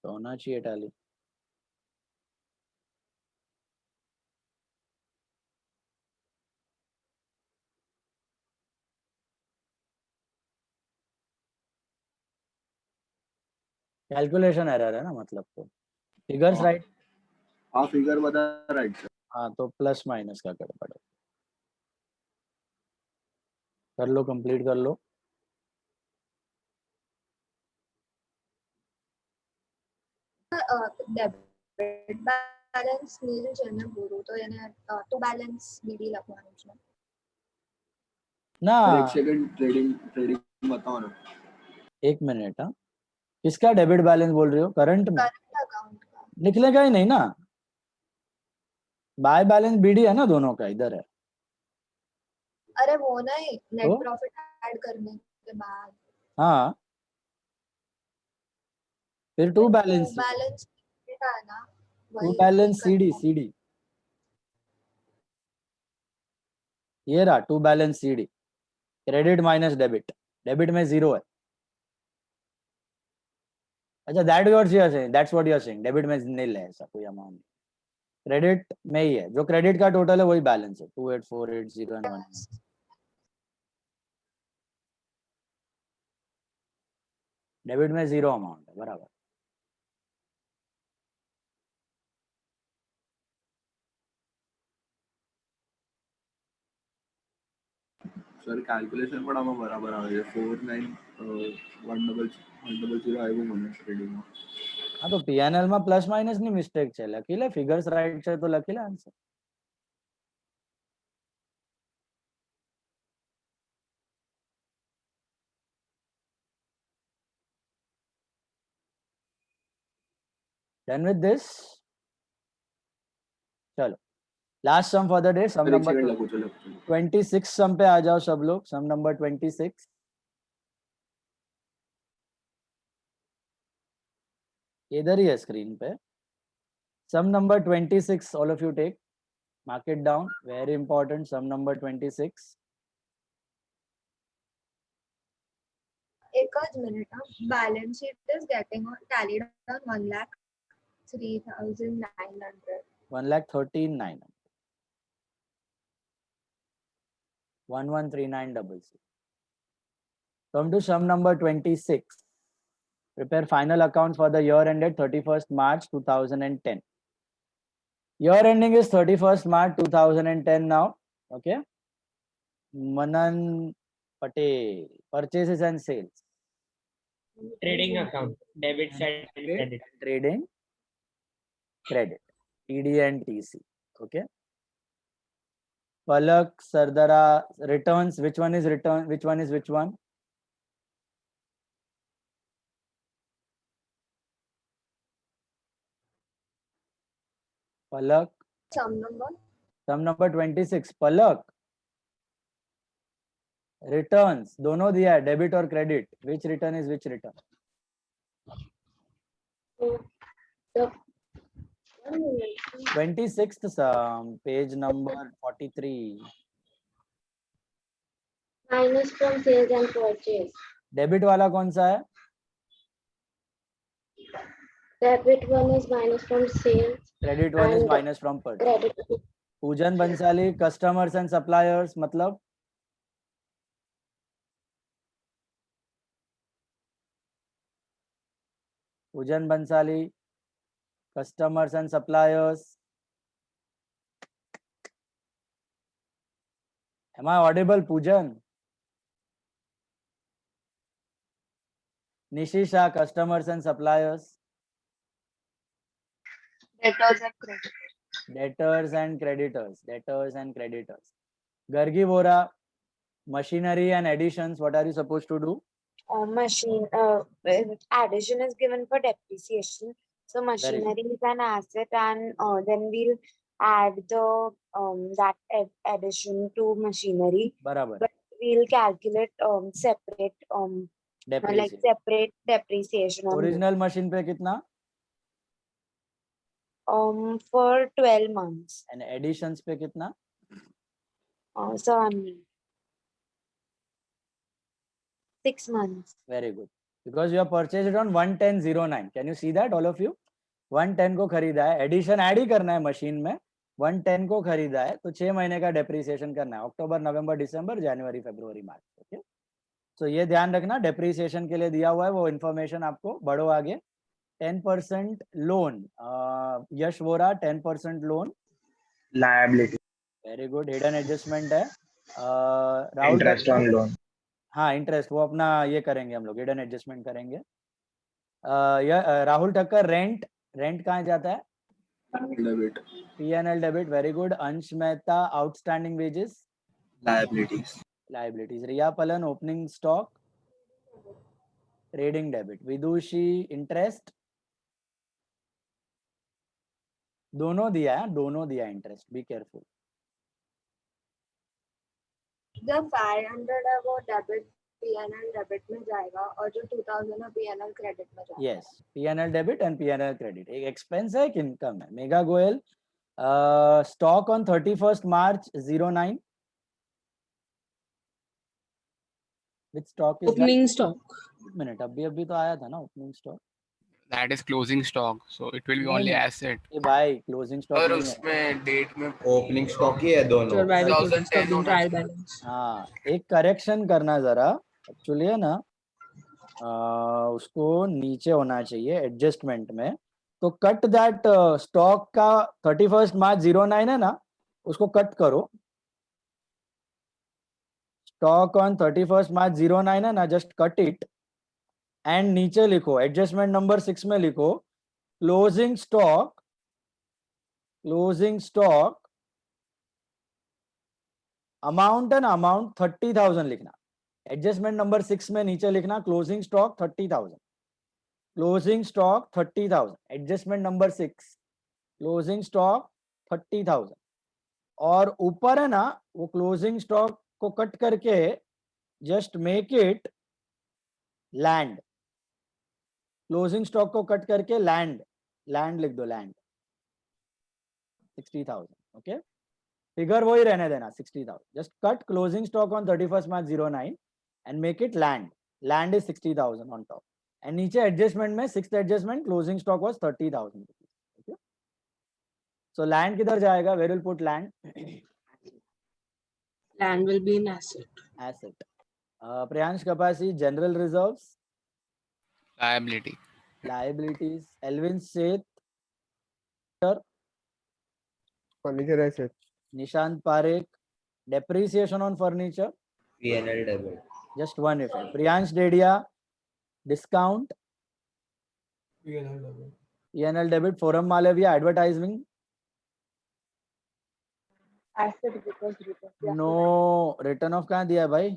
तो होना चाहिए टैली। कैलकुलेशन एरर है ना, मतलब तो फिगर्स हाँ। राइट। हाँ फिगर बता राइट सर। हाँ तो प्लस माइनस का गड़बड़ है। कर लो, कंप्लीट कर लो। ડેબિટ બેલેન્સ નીલ છે ને પૂરું તો એને ટુ બેલેન્સ બીડી લખવાનું છે ना सर एक सेकंड ट्रेडिंग ट्रेडिंग बताओ ना। एक मिनट। हाँ किसका डेबिट बैलेंस बोल रही हो? करंट में करंट अकाउंट का निकलेगा ही नहीं ना। बाय बैलेंस बीडी है ना, दोनों का इधर है। अरे वो नहीं नेट तो प्रॉफिट ऐड करने के बाद हाँ फिर टू टू बैलेंस बैलेंस है ना टू वही बैलेंस सीडी करना है। सीडी ये रहा to balance CD. Credit minus debit, debit में 0 है। अच्छा that your saying, that's what you are saying, debit में नील है, ऐसा कोई अमाउंट क्रेडिट में ही है। जो क्रेडिट का टोटल है वही बैलेंस है 2848 and 1। डेबिट में 0 अमाउंट है, बराबर। सर कैलकुलेशन पण आम्हाला बराबर आहे 49,100 આવ્યું મને ટ્રેડિંગમાં। हाँ तो पीएनएल में प्लस माइनस नहीं मिस्टेक છે, લખી લે ફિગર્સ રાઈટ છે તો લખી લે આન્સર। Done with this. चलो last sum for the day, sum sir एक नंबर सेकंड लगो चलो 26 सम पे आ जाओ सब लोग। सम नंबर 26 इधर ही है स्क्रीन पे। Sum number 26 all of you take, mark it down, very important। sum number 26 एक ज minute balance sheet is getting tallied on 1,03,900 1,39,900 113966। come to sum number 26, prepare final accounts for the year ended 31st March 2010। year ending is 31st March 2010 now, okay। Manan Patel, purchases and sales, Trading account, debit side and credit. trading credit, TD and TC, okay। Palak Sardara returns, which one is return, which one is which one? Palak sum number 26। Palak returns दोनों दिया है, debit और credit. which return is which return? The 26th sum, page number 43। minus from sales and purchase. Debit वाला कौन सा है? Debit one is minus from sales credit one is and minus from purchase। credit पूजन Bhansali customers and suppliers मतलब पूजन Bhansali customers and suppliers। am I audible? Pujan, Nishisha, customers and suppliers, debtors and creditors debtors and creditors, debtors and creditors। Gargi Vora, machinery and additions, what are you supposed to do? Machine addition is given for depreciation. So machinery is an asset, and then we'll add the that addition to machinery. बराबर, But we'll calculate separate like depreciation। separate depreciation on both. Original machine पे कितना? For 12 months. And editions पे कितना? 6 months. Very good. Because you have purchased it on 11009. Can you see that, all of you? 110 को खरीदा है, addition add ही करना है machine में, 110 को खरीदा है, तो 6 महीने का डेप्रिसिएशन करना है, अक्टूबर, नवंबर, दिसंबर, जनवरी, फरवरी, मार्च. ओके, तो ये ध्यान रखना, डेप्रिसिएशन के लिए दिया हुआ है, वो इन्फॉर्मेशन आपको बढ़ो आगे. 10% loan, Yash Vora 10% loan. Liability. Very good. Hidden adjustment है. Rahul Interest on loan. हाँ, इंटरेस्ट वो अपना ये करेंगे हम लोग, हिडन एडजस्टमेंट करेंगे. राहुल ठक्कर रेंट, रेंट कहाँ जाता है? Debit. P&L debit. Very good. Ansh Mehta outstanding wages. Liabilities. Liabilities. Riya Palan opening stock. Trading debit. Vidushi interest. दोनों दिया है, दोनों दिया इंटरेस्ट, बी केयरफुल. जब 500 है वो डेबिट P&L डेबिट में जाएगा और जो 2000 है P&L क्रेडिट में जाएगा. Yes, P&L debit and P&L credit. एक एक्सपेंस है, एक इनकम है. Mega Goyal stock on 31st March 09. Which stock is Opening stock. Minute, अभी तो आया था ना opening stock. That is closing stock, so it will be नहीं, only नहीं. asset. ये भाई क्लोजिंग स्टॉक और नहीं है. उसमें डेट में ओपनिंग स्टॉक ही है दोनों. Survival closing 2010 stock in होना trial चाहिए. balance. हाँ, एक करेक्शन करना जरा. एक्चुअली है ना, उसको नीचे होना चाहिए एडजस्टमेंट में. तो कट दैट स्टॉक का 31st March 09 है ना, उसको कट करो. स्टॉक ऑन 31st March 09 है ना, जस्ट कट इट एंड नीचे लिखो एडजस्टमेंट नंबर 6 में लिखो closing stock, closing stock amount है ना, अमाउंट 30,000 लिखना. एडजस्टमेंट नंबर 6 में नीचे लिखना closing stock 30,000, closing stock 30,000. Adjustment number 6 closing stock 30,000. और ऊपर है ना, वो क्लोजिंग स्टॉक को कट करके just make it land. Closing stock को कट करके लैंड, लैंड लिख दो, लैंड 60,000. ओके, फिगर वही रहने देना 60,000. Just cut closing stock on 31st March 09 and make it land. Land is 60,000 on top. And नीचे एडजस्टमेंट में 6th adjustment closing stock was 30,000 rupees. Okay, so land किधर जाएगा? Where will put land? Land will be an asset. Asset. Priyansh Kapasi general reserves. Liability. Liabilities. Elvin Seth. Furniture asset. Nishant Parekh depreciation on furniture. P&L debit. Just one effect. Priyansh Dedhia discount. P&L debit. P&L debit. Foram Malviya advertising. Asset because return. No, return of कहाँ दिया है भाई?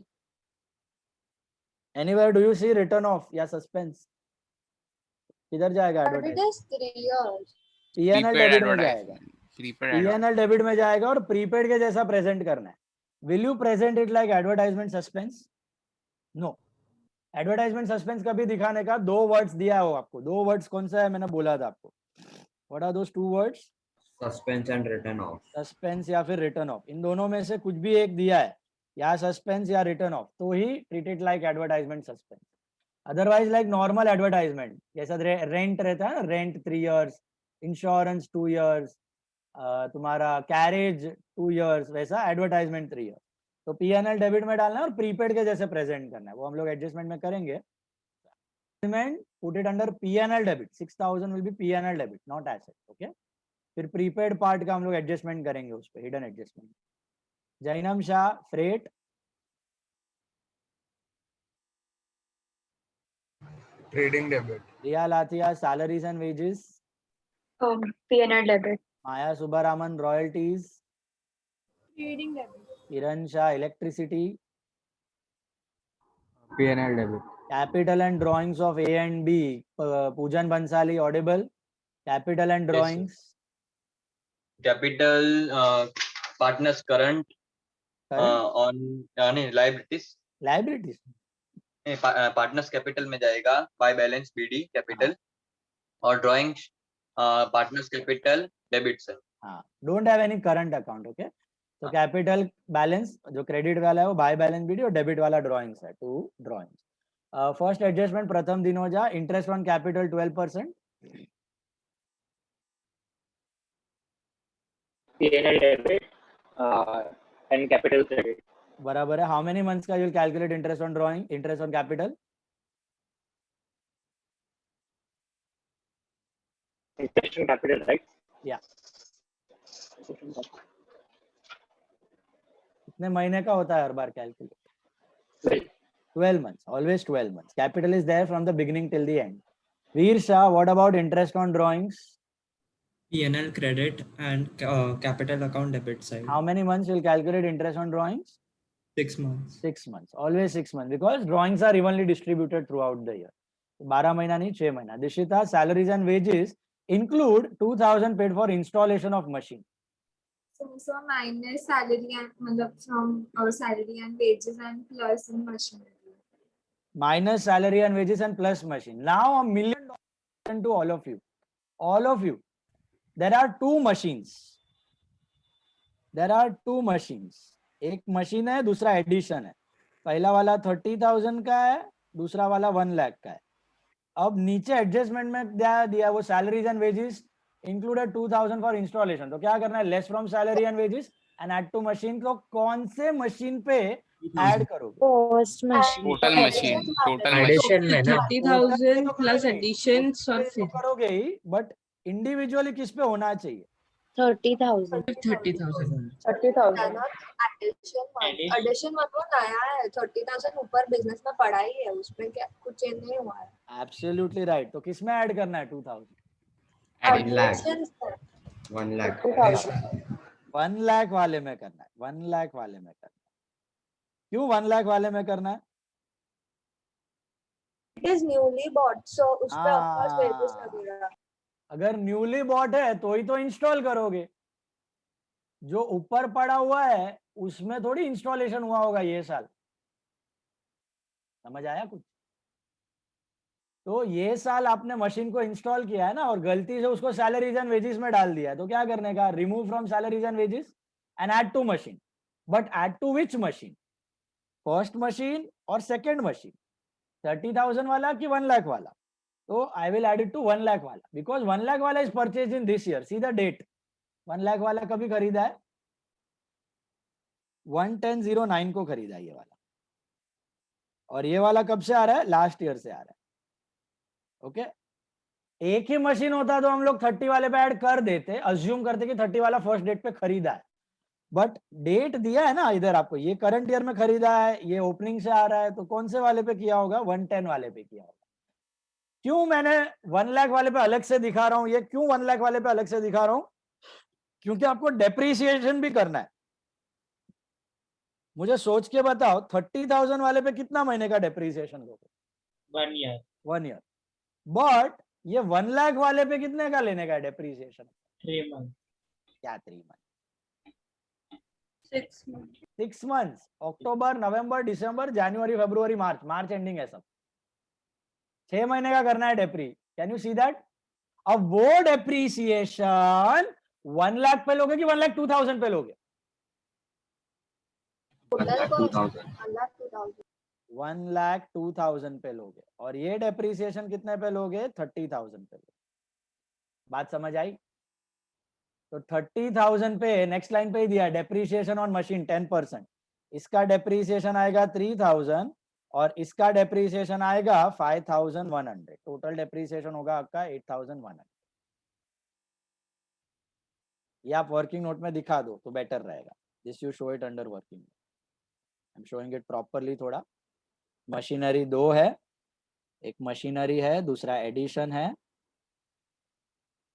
Anywhere do you see return of या suspense? किधर जाएगा But it advertise? is 3 years. P&L Prepaid debit में जाएगा. advertisement. Prepaid advertisement. P&L debit में जाएगा और प्रीपेड के जैसा प्रेजेंट करना है. Will you present it like advertisement suspense? No. Advertisement suspense कभी दिखाने का 2 वर्ड्स दिया हो आपको. 2 वर्ड्स कौन सा है? मैंने बोला था आपको. What are those 2 words? Suspense and return of. Suspense या फिर रिटर्न ऑफ. इन दोनों में से कुछ भी एक दिया है, या सस्पेंस या रिटर्न ऑफ, तो ही treat it like advertisement suspense. Otherwise like normal advertisement, जैसा रेंट रहता है ना, रेंट 3 years, इंश्योरेंस 2 years, तुम्हारा कैरेज 2 years, वैसा एडवर्टाइजमेंट 3 years. तो P&L डेबिट में डालना है और प्रीपेड के जैसे प्रेजेंट करना है. वो हम लोग एडजस्टमेंट में करेंगे. Put it under P&L debit. 6,000 will be P&L debit, not asset. Okay, फिर प्रीपेड पार्ट का हम लोग एडजस्टमेंट करेंगे उस पर, hidden adjustment. Jainam Shah freight. Trading debit. Riya Lathia salaries and wages. P&L debit. Maya Subbaraman royalties. Trading debit. Kiran Shah electricity. P&L debit. Capital and drawings of A and B. Pujan Bansali audible. Capital and drawings. Capital, partners current on liabilities. Liabilities. Partners capital में जाएगा by balance BD capital. और drawings partners capital debit sir. हाँ, don't have any current account. Okay, तो capital balance जो credit वाला है वो by balance BD और डेबिट वाला ड्रॉइंग्स है, 2 ड्रॉइंग्स. फर्स्ट एडजस्टमेंट प्रथम दिन हो जा, interest on capital 12%. P&L debit and capital credit. बराबर है. हाउ मेनी मंथ्स का you will calculate interest on drawing, interest on capital? Interest on capital, right? या कितने महीने का होता है हर बार calculate? 12 months, always 12 months. Capital is there from the beginning till the end. Veer Shah, what about interest on drawings? P&L credit and capital account debit side. How many months will calculate interest on drawings? 6 months. 6 months, always 6 months, because drawings are evenly distributed throughout the year. 12 महीना नहीं, 6 महीना. Dishita, salaries and wages include 2,000 paid for installation of machine. So minus salary and from salary and wages and plus in machinery. Minus salary and wages and plus machine. Now $1 million to all of you. All of you. There are 2 machines. There are 2 machines. एक machine है, दूसरा addition है. पहला वाला 30,000 का है, दूसरा वाला 1 लाख का है. अब नीचे एडजस्टमेंट में दिया वो salaries and wages included 2,000 for installation. तो क्या करना है? Less from salary and wages and add to machine. तो कौन से मशीन पे ऐड करोगे? Post machine. Total machine, total Addition machine. में ना 30,000 plus additions और तो करोगे ही, बट इंडिविजुअली किस पे होना चाहिए? 30,000. 30,000. 30,000. Addition मतलब नया है. 30,000 ऊपर बिजनेस में पड़ा ही है, उसमें क्या कुछ चेंज नहीं हुआ है. Absolutely right. तो किस में ऐड करना है 2,000? 1 lakh. 1 lakh. 1 लाख वाले में करना है. 1 लाख वाले में करना है. क्यों 1 लाख वाले में करना है? It is newly bought, so उस पे of course wages लगेगा. अगर न्यूली बॉट है तो ही तो इंस्टॉल करोगे. जो ऊपर पड़ा हुआ है उसमें थोड़ी इंस्टॉलेशन हुआ होगा ये साल. समझ आया कुछ? तो ये साल आपने मशीन को इंस्टॉल किया है ना, और गलती से उसको सैलरीज एंड वेजेस में डाल दिया है. तो क्या करने का? Remove from salaries and wages and add to machine. But add to which machine? First machine और सेकेंड मशीन. 30,000 वाला कि 1 लाख वाला? तो I will add it to 1 lakh वाला, बिकॉज 1 लाख वाला is purchase in this year. See the date. 1 lakh वाला कभी खरीदा है? 1/10/09 को खरीदा ये वाला. और ये वाला कब से आ रहा है? लास्ट ईयर से आ रहा है. ओके, एक ही मशीन होता तो हम लोग 30 वाले पे ऐड कर देते, अज्यूम करते कि 30 वाला फर्स्ट डेट पे खरीदा है. बट डेट दिया है ना इधर आपको, ये करंट ईयर में खरीदा है, ये ओपनिंग से आ रहा है, तो कौन से वाले पे किया होगा? 110 वाले पे किया होगा. क्यों मैंने 1 लाख वाले पे अलग से दिखा रहा हूं? ये क्यों 1 लाख वाले पे अलग से दिखा रहा हूं? क्योंकि आपको डेप्रीसिएशन भी करना है. मुझे सोच के बताओ, 30,000 वाले पे कितना महीने का डेप्रीसिएशन लोगे? 1 year. 1 ईयर. बट ये 1 लाख वाले पे कितने का लेने का डेप्रीसिएशन? 3 months. क्या 3 मंथ? 6 months. 6 months. अक्टूबर, नवंबर, दिसंबर, जनवरी, फरवरी, मार्च. मार्च एंडिंग है सब. 6 महीने का करना है डेप्री. Can you see that? अब वो डेप्रीसिएशन 1 लाख पे लोगे कि 1,02,000 पे लोगे? 1,02,000 पे लोगे. और ये डेप्रीसिएशन कितने पे लोगे? 30,000 पे लोगे. बात समझ आई? तो 30,000 पे नेक्स्ट लाइन पे ही दिया डेप्रीसिएशन ऑन मशीन 10%. इसका डेप्रीसिएशन आएगा 3,000 और इसका डेप्रीसिएशन आएगा 5,100. टोटल डेप्रीसिएशन होगा आपका 8,100. ये आप वर्किंग नोट में दिखा दो तो बेटर रहेगा. This you show it under working. I am showing it properly. थोड़ा मशीनरी 2 है, एक मशीनरी है, दूसरा एडिशन है.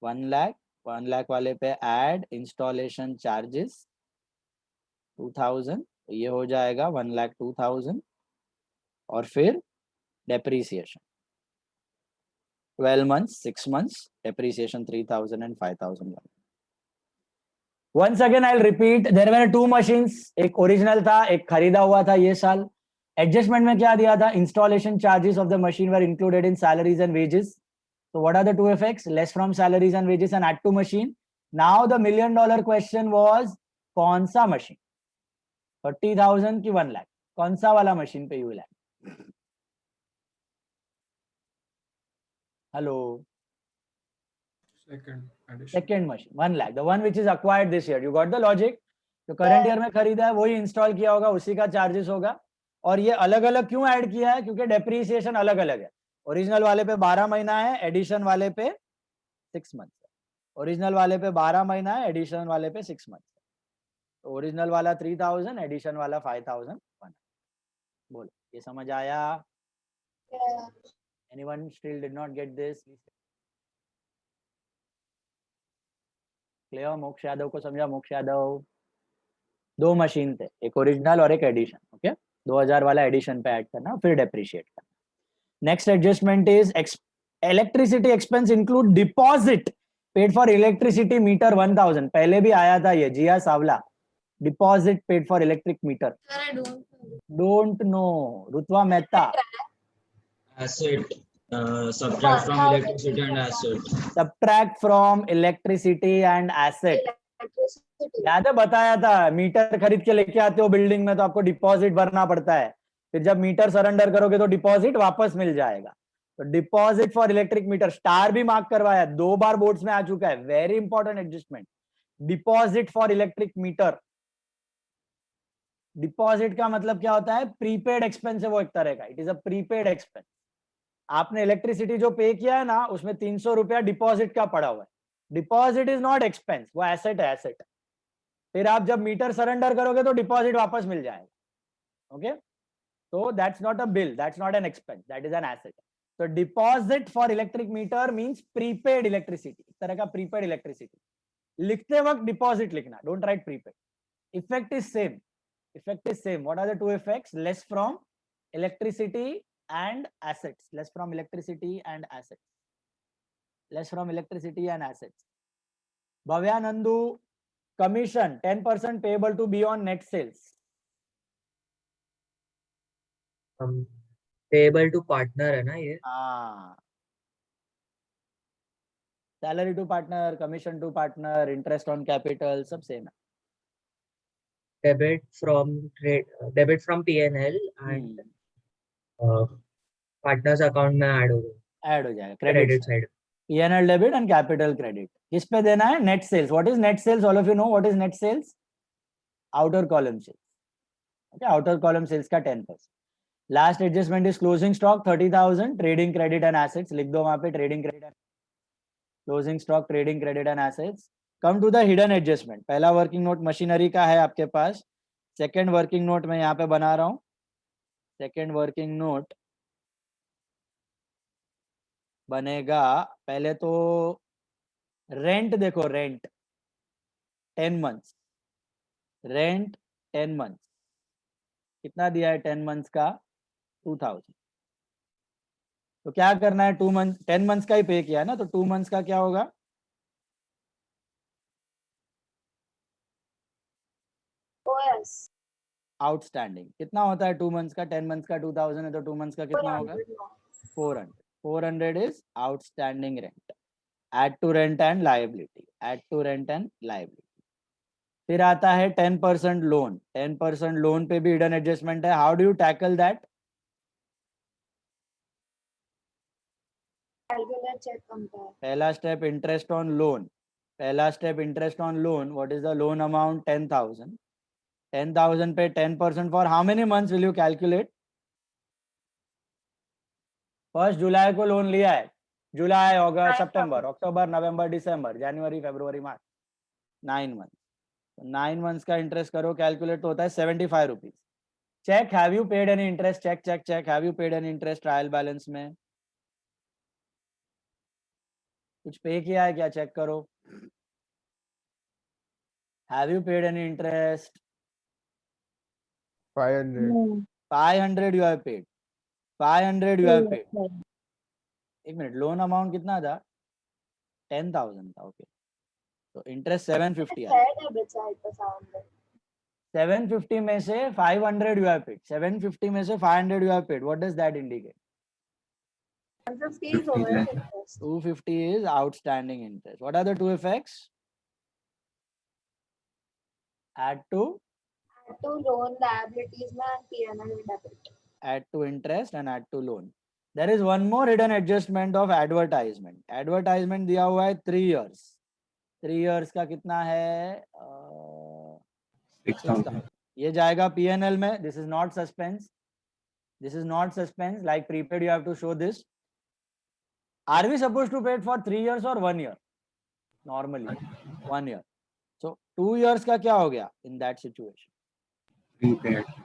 1 लाख वाले पे ऐड इंस्टॉलेशन चार्जेस 2,000. तो ये हो जाएगा 1,02,000. और फिर depreciation 12 months, 6 months, depreciation 3,000 and 5,000. Once again I'll repeat, there were 2 machines. एक ओरिजिनल था, एक खरीदा हुआ था ये साल. एडजस्टमेंट में क्या दिया था? Installation charges of the machine were included in salaries and wages. So what are the two effects? Less from salaries and wages and add to machine. Now the $1 million question was कौन सा machine? 30,000 की 1 lakh, कौन सा वाला machine पे you land? Hello. Second machine, 1 lakh, the one which is acquired this year. You got the logic? तो current year में खरीदा है वही इंस्टॉल किया होगा, उसी का चार्जेस होगा. और ये अलग अलग क्यों ऐड किया है? क्योंकि डेप्रिसिएशन अलग अलग है. ओरिजिनल वाले पे 12 महीना है, एडिशन वाले पे 6 मंथ है. ओरिजिनल वाले पे 12 महीना है, एडिशन वाले पे 6 मंथ है. तो ओरिजिनल वाला 3000, एडिशन वाला 5000. बोलो, ये समझ आया? Anyone still did not get this? Clear? मोक्ष यादव को समझा? मोक्ष यादव, 2 मशीन थे, एक ओरिजिनल और एक एडिशन. ओके, 2000 वाला एडिशन पे ऐड करना, फिर डेप्रिशिएट करना. Next adjustment is electricity expense include deposit paid for electricity meter 1000. पहले भी आया था ये, Jiya Savla. Deposit paid for electric meter. Don't know. Rutva Mehta. Asset. Subtract from electricity and asset. Subtract from electricity and asset. याद है, बताया था. मीटर खरीद के लेके आते हो बिल्डिंग में तो आपको डिपॉजिट भरना पड़ता है, फिर जब मीटर सरेंडर करोगे तो डिपॉजिट वापस मिल जाएगा. तो deposit for electric metre, star भी मार्क करवाया, 2 बार बोर्ड्स में आ चुका है. Very important adjustment. Deposit for electric metre. Deposit का मतलब क्या होता है? प्रीपेड एक्सपेंस है वो एक तरह का. It is a prepaid expense. आपने इलेक्ट्रिसिटी जो पे किया है ना, उसमें 300 रुपया डिपॉजिट का पड़ा हुआ है. डिपॉजिट इज नॉट एक्सपेंस, वो एसेट है. एसेट. फिर आप जब मीटर सरेंडर करोगे तो डिपॉजिट वापस मिल जाएगा. ओके, तो that's not a bill, that's not an expense, that is an asset. तो deposit for electric meter means prepaid electricity. इस तरह का प्रीपेड इलेक्ट्रिसिटी. लिखते वक्त डिपॉजिट लिखना, don't write prepaid. Effect is same. Effect is same. What are the two effects? Less from electricity and assets. Less from electricity and assets. Less from electricity and assets. Bhavya Nandu, commission 10% payable to be on net sales. Payable to partner है ना ये? हाँ. Salary to partner, commission to partner, interest on capital, सब same है. Debit from P&L and partners account में add हो जाएगा. Credit side. P&L debit and capital credit. किस पे देना है? Net sales. What is net sales? All of you know what is net sales? Outer column sales. Okay, outer column sales का 10%. Last adjustment is closing stock 30,000. Trading credit and assets. लिख दो वहां पे trading credit and closing stock, trading credit and assets. Come to the hidden adjustment. पहला working note machinery का है आपके पास. Second working note मैं यहाँ पे बना रहा हूँ. सेकेंड वर्किंग नोट बनेगा. पहले तो रेंट देखो, रेंट 10 मंथ्स. रेंट 10 मंथ्स कितना दिया है? 10 मंथ्स का 2000. तो क्या करना है? 2 मंथ 10 मंथ्स का ही पे किया है ना, तो 2 मंथ्स का क्या होगा? आउटस्टैंडिंग. कितना होता है 2 मंथ्स का? 10 मंथ्स का 2000 है तो 2 मंथ्स का कितना होगा? 400. 400 is outstanding rent. Add to rent and liability. Add to rent and liability. फिर आता है 10% लोन. 10% लोन पे भी हिडन एडजस्टमेंट है. How do you tackle that? पहला स्टेप इंटरेस्ट ऑन लोन. पहला step interest on loan. What is the loan amount? 10,000. 10,000 पे 10% for how many months will you calculate? 1 जुलाई को लोन लिया है. जुलाई, अगस्त, सितंबर, अक्टूबर, नवंबर, दिसंबर, जनवरी, फरवरी, मार्च. 9 मंथ. 9 मंथ्स का इंटरेस्ट करो, कैलकुलेट तो होता है 75 rupees. Check, have you paid any interest? Check check check. Have you paid any interest trial balance में? कुछ पे किया है क्या? चेक करो. Have you paid any interest? 500. 500 you have paid. 500 you have paid. एक मिनट, लोन अमाउंट कितना था? 10,000 था. ओके, तो इंटरेस्ट 750 है. 750 में से 500 you have paid. 750 में से 500 you have paid. What does that indicate? 150 is overall interest. 250 is outstanding interest. What are the two effects? Add to loan liabilities में and P&L debit. Add to interest and add to loan. There is one more hidden adjustment of advertisement. Advertisement दिया हुआ है 3 years. 3 years का कितना है? 6,000. ये जाएगा P&L में. This is not suspense. This is not suspense. Like prepaid, you have to show this. Are we supposed to pay it for 3 years or 1 year? Normally, 1 year. So 2 years का क्या हो गया in that situation?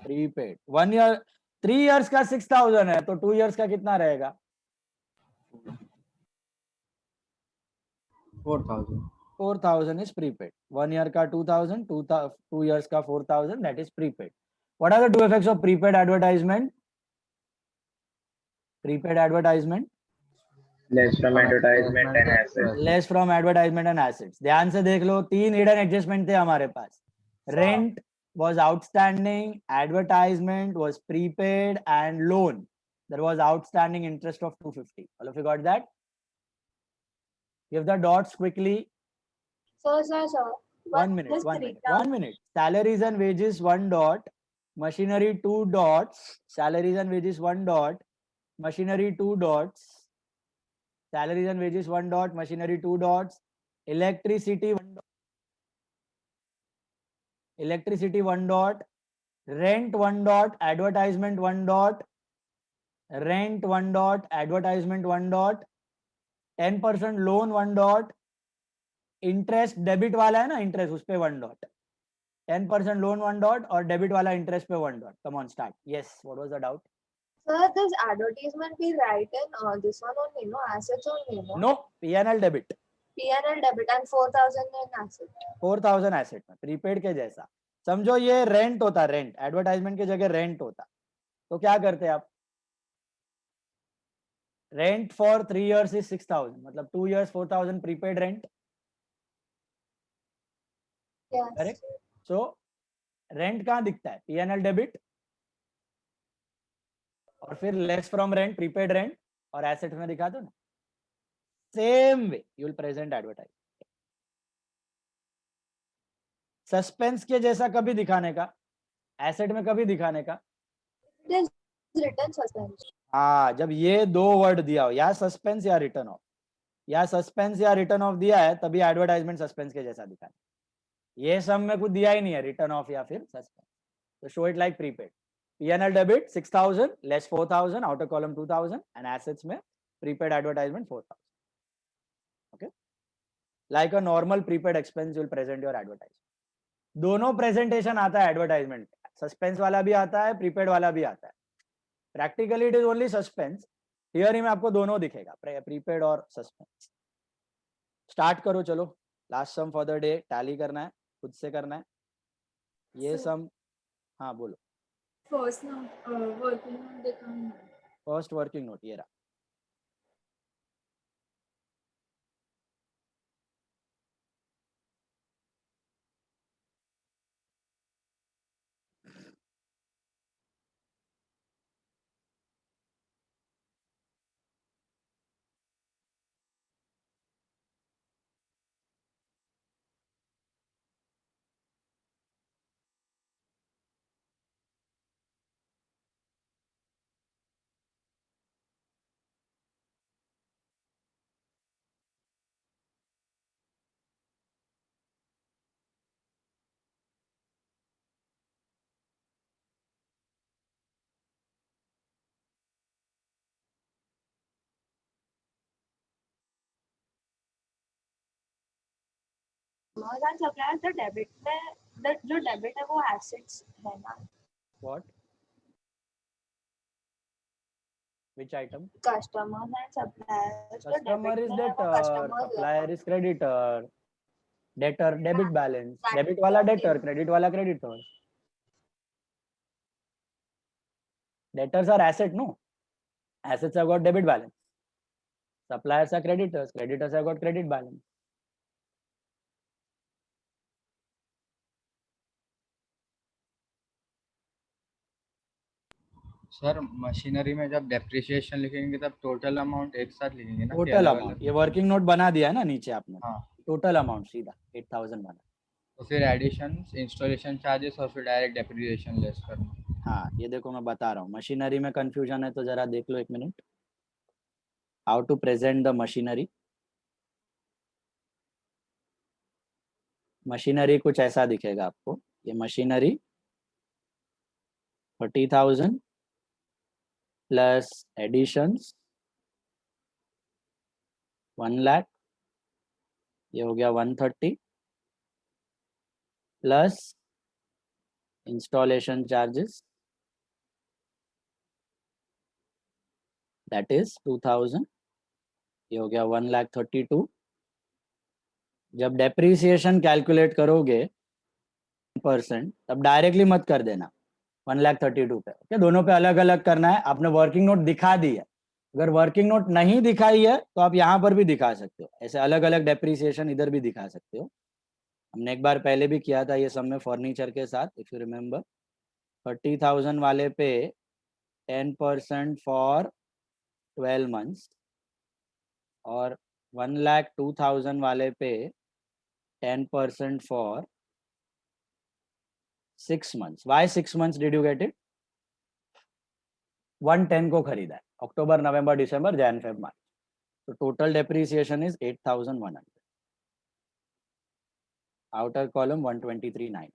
Prepaid. 1 year, 3 years का 6,000 है, तो 2 years का कितना रहेगा? 4,000. 4,000 is prepaid. 1 year का 2,000, 2 years का 4,000, that is prepaid. What are the two effects of prepaid advertisement? Prepaid advertisement. Less from advertisement and assets. Less from advertisement and assets. ध्यान से देख लो, 3 hidden adjustment थे हमारे पास. Rent was outstanding, advertisement was prepaid, and loan. There was outstanding interest of 250. All of you got that? Give the dots quickly. Sir. 1 minute. Salaries and wages 1 dot. Machinery 2 dots. Salaries and wages 1 dot. Machinery 2 dots. Salaries and wages 1 dot. Machinery 2 dots. Electricity 1 dot. Electricity 1 dot. Rent 1 dot. Advertisement 1 dot. Rent 1 dot. Advertisement 1 dot. 10% loan 1 dot. Interest debit वाला है ना, interest उस पे 1 dot. 10% loan 1 dot और debit वाला interest पे 1 dot. Come on start. Yes, what was the doubt? Sir, this advertisement be right in this one only, no? Assets only, no? No, P&L debit. P&L debit and 4,000 in asset. 4,000 asset में, prepaid के जैसा समझो. ये rent होता, rent. Advertisement की जगह rent होता. तो क्या करते आप? रेंट फॉर 3 years is 6,000, मतलब 2 years 4,000 prepaid rent. Yes. Correct. So rent कहाँ दिखता है? P&L डेबिट और फिर less from rent, prepaid rent, और एसेट में दिखा दो ना. Same way you will present advertise. Suspense के जैसा कभी दिखाने का, एसेट में कभी दिखाने का. It is written suspense. हाँ, जब ये 2 वर्ड दिया हो, या सस्पेंस या रिटर्न ऑफ, या सस्पेंस या रिटर्न ऑफ दिया है, तभी एडवर्टाइजमेंट सस्पेंस के जैसा दिखाना. ये सब में कुछ दिया ही नहीं है, रिटर्न ऑफ या फिर सस्पेंस. तो show it like prepaid. P&L debit 6,000 less 4,000, outer column 2,000, and assets में prepaid advertisement 4,000. Okay, like a normal prepaid expense you will present your advertisement. दोनों presentation आता है advertisement. Suspense वाला भी आता है, prepaid वाला भी आता है. Practically it is only suspense. Theory में आपको दोनों दिखेगा, prepaid और suspense. Start करो चलो. Last sum for the day tally करना है, खुद से करना है. ये sum, हाँ बोलो. First working note दिखाना. First working note ये रहा. Customers and suppliers, the debit में जो debit है वो assets है ना. What? Which item? Customers and suppliers. Customer is debtor, supplier is creditor, debtor debit balance, debit वाला debtor, credit वाला creditor. Debtors are asset, no? Assets have got debit balance. Suppliers are creditors, creditors have got credit balance. Sir machinery में जब depreciation लिखेंगे तब total amount एक साथ लिखेंगे ना कि टोटल अलग अमाउंट, अलग? ये वर्किंग नोट बना दिया है ना नीचे आपने, हाँ। टोटल अमाउंट सीधा 8000 बना। तो फिर एडिशन, इंस्टॉलेशन चार्जेस और फिर डायरेक्ट डेप्रिसिएशन लेस करना। हाँ ये देखो मैं बता रहा हूँ, मशीनरी में कंफ्यूजन है तो जरा देख लो एक minute. How to present the machinery. Machinery कुछ ऐसा दिखेगा आपको, ये मशीनरी 30,000 प्लस एडिशंस 1 लाख, ये हो गया 130 plus installation charges that is 2000, ये हो गया 1,32,000। जब डेप्रीसिएशन कैलकुलेट करोगे % तब डायरेक्टली मत कर देना 1,32,000 पे, ओके? दोनों पे अलग अलग करना है। आपने वर्किंग नोट दिखा दी है, अगर वर्किंग नोट नहीं दिखाई है तो आप यहाँ पर भी दिखा सकते हो, ऐसे अलग अलग डेप्रीसिएशन इधर भी दिखा सकते हो। हमने एक बार पहले भी किया था ये सब में फर्नीचर के साथ, इफ यू रिमेम्बर। 30,000 वाले पे 10% फॉर 12 मंथ्स और 1,02,000 वाले पे 10% for 6 months. Why 6 months did you get it? 110 को खरीदा है, अक्टूबर नवंबर दिसंबर जैन फेब मार्च, तो total depreciation is 8,100। Outer column 123,900।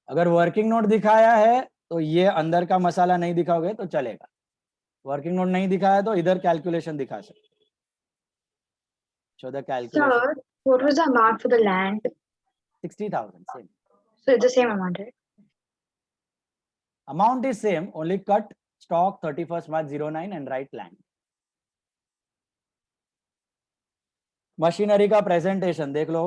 अगर वर्किंग नोट दिखाया है तो ये अंदर का मसाला नहीं दिखाओगे तो चलेगा, वर्किंग नोट नहीं दिखाया तो इधर कैलकुलेशन दिखा सकते। Show the calculation. Sir, what was the amount for the land? 60,000 same. So it's the same amount, right? Amount is same, only cut stock 31st March 09 and write land. Machinery का presentation देख लो।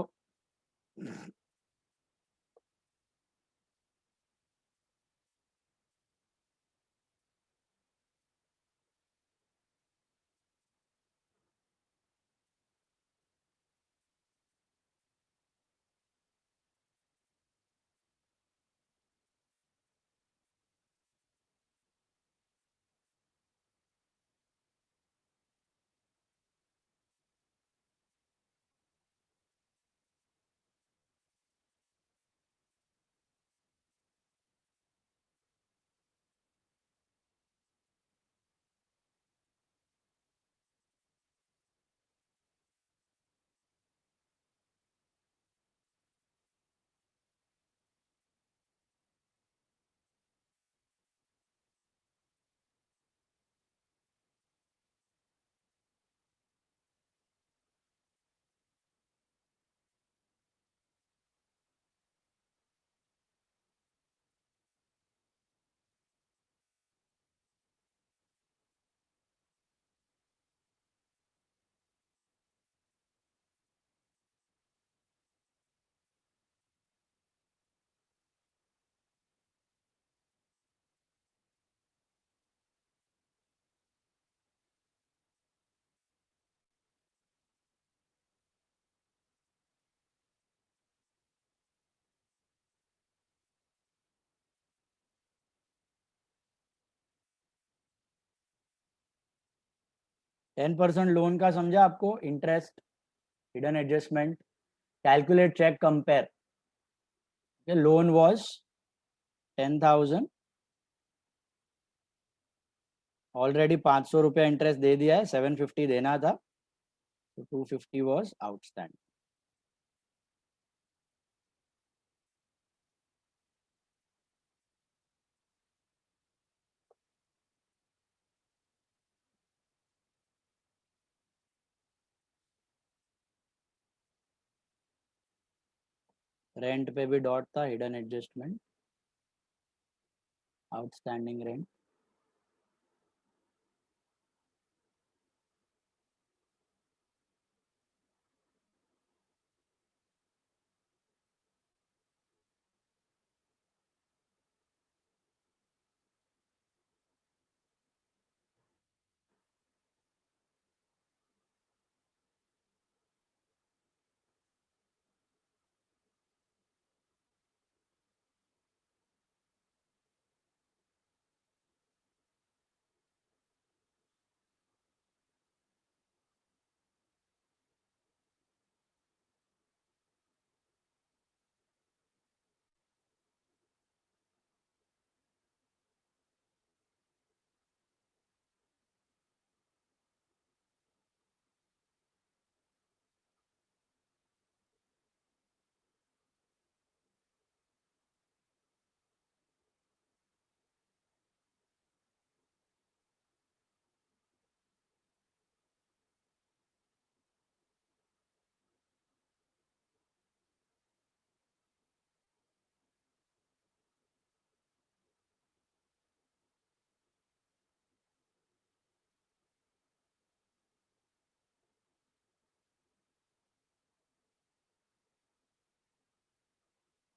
%10 loan का समझा आपको, interest, hidden adjustment, calculate, check, compare. Loan was 10,000, already 500 रुपया interest दे दिया है, 750 देना था, तो 250 वाज आउटस्टैंडिंग। रेंट पे भी डॉट था, hidden adjustment, outstanding rent.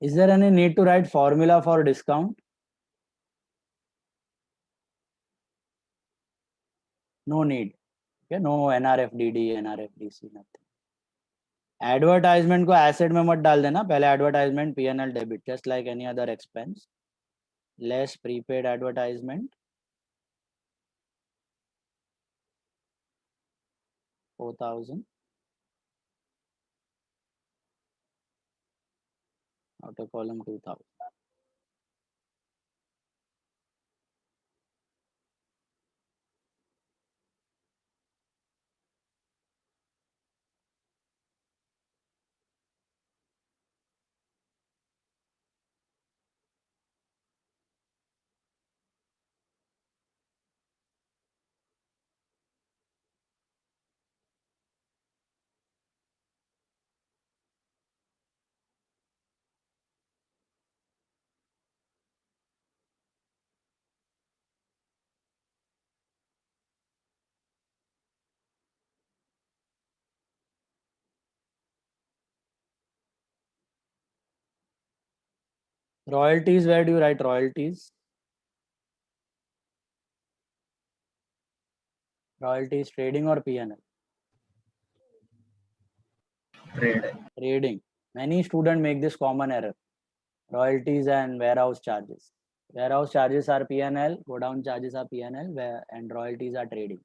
Is there any need to write formula for discount? No need. Okay, no NRFDD, NRFDC, nothing. Advertisement को एसेट में मत डाल देना, पहले advertisement P&L debit just like any other expense, less prepaid advertisement 4,000 outer column 2,000. Royalties, where do you write royalties? Royalties trading or P&L? Trading. Many students make this common error. Royalties and warehouse charges. Warehouse charges are P&L, godown charges are P&L, and royalties are trading.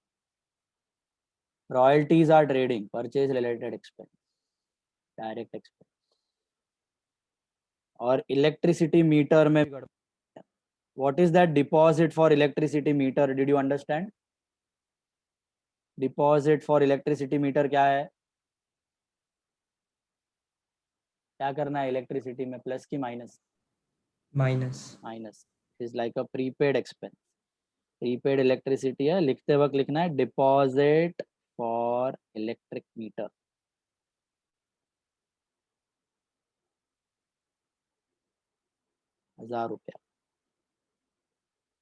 Royalties are trading, purchase related expense, direct expense. और electricity metre में what is that deposit for electricity meter? Did you understand? Deposit for electricity meter क्या है? क्या करना है electricity में, plus की minus? Minus is like a prepaid expense. Prepaid electricity है, लिखते वक्त लिखना है डिपॉजिट फॉर इलेक्ट्रिक मीटर. ₹1,000.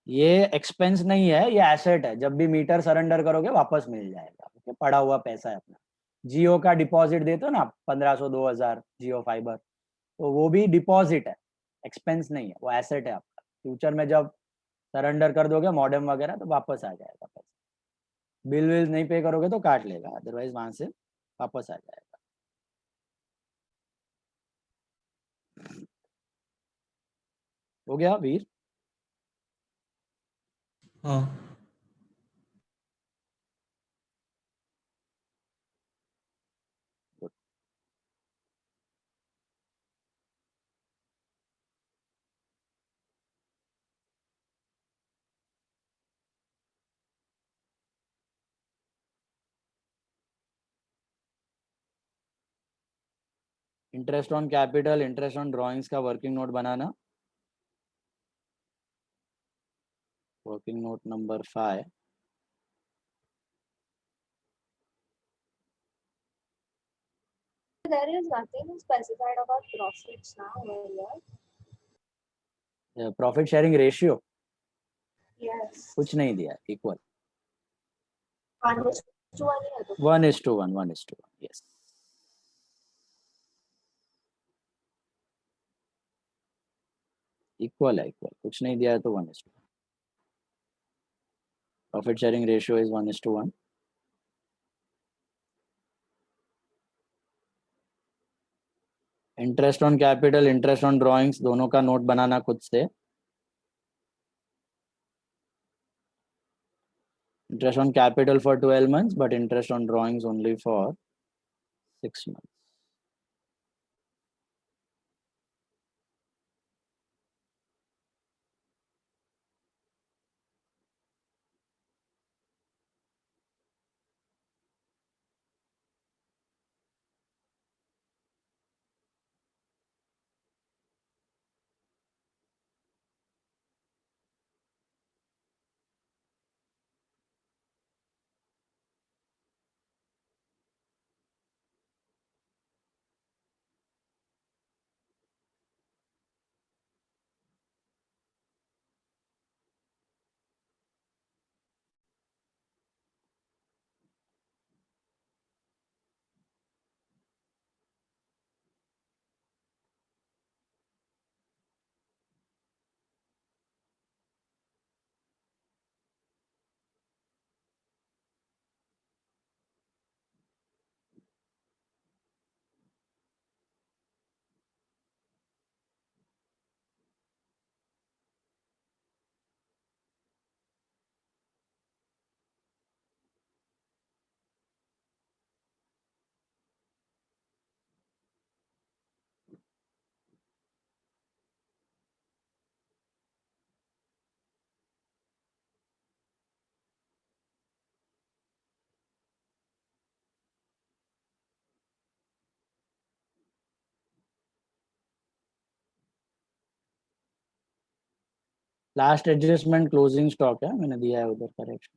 ये एक्सपेंस नहीं है, ये एसेट है. जब भी मीटर सरेंडर करोगे वापस मिल जाएगा. okay? पड़ा हुआ पैसा है अपना. जियो का डिपॉजिट देते हो ना 1,500 2,000 जियो फाइबर, तो वो भी डिपॉजिट है, एक्सपेंस नहीं है, वो एसेट है आपका. फ्यूचर में जब सरेंडर कर दोगे मॉडेम वगैरह तो वापस आ जाएगा पैसा. बिल विल नहीं पे करोगे तो काट लेगा, अदरवाइज वहां से वापस आ जाएगा. हो गया वीर? हाँ. Interest on capital, interest on drawings का वर्किंग नोट बनाना. Working note number 5. There is nothing specified about profits now earlier. Profit sharing ratio Yes. कुछ नहीं दिया, इक्वल 1:1 ही है तो. 1:1, 1:1. यस, इक्वल है, इक्वल. कुछ नहीं दिया है तो 1:1. Profit sharing ratio is 1:1. Interest on capital, interest on drawings दोनों का नोट बनाना खुद से. Interest on capital for 12 months, but interest on drawings only for 6 months. Last adjustment closing stock है, मैंने दिया है उधर करेक्शन।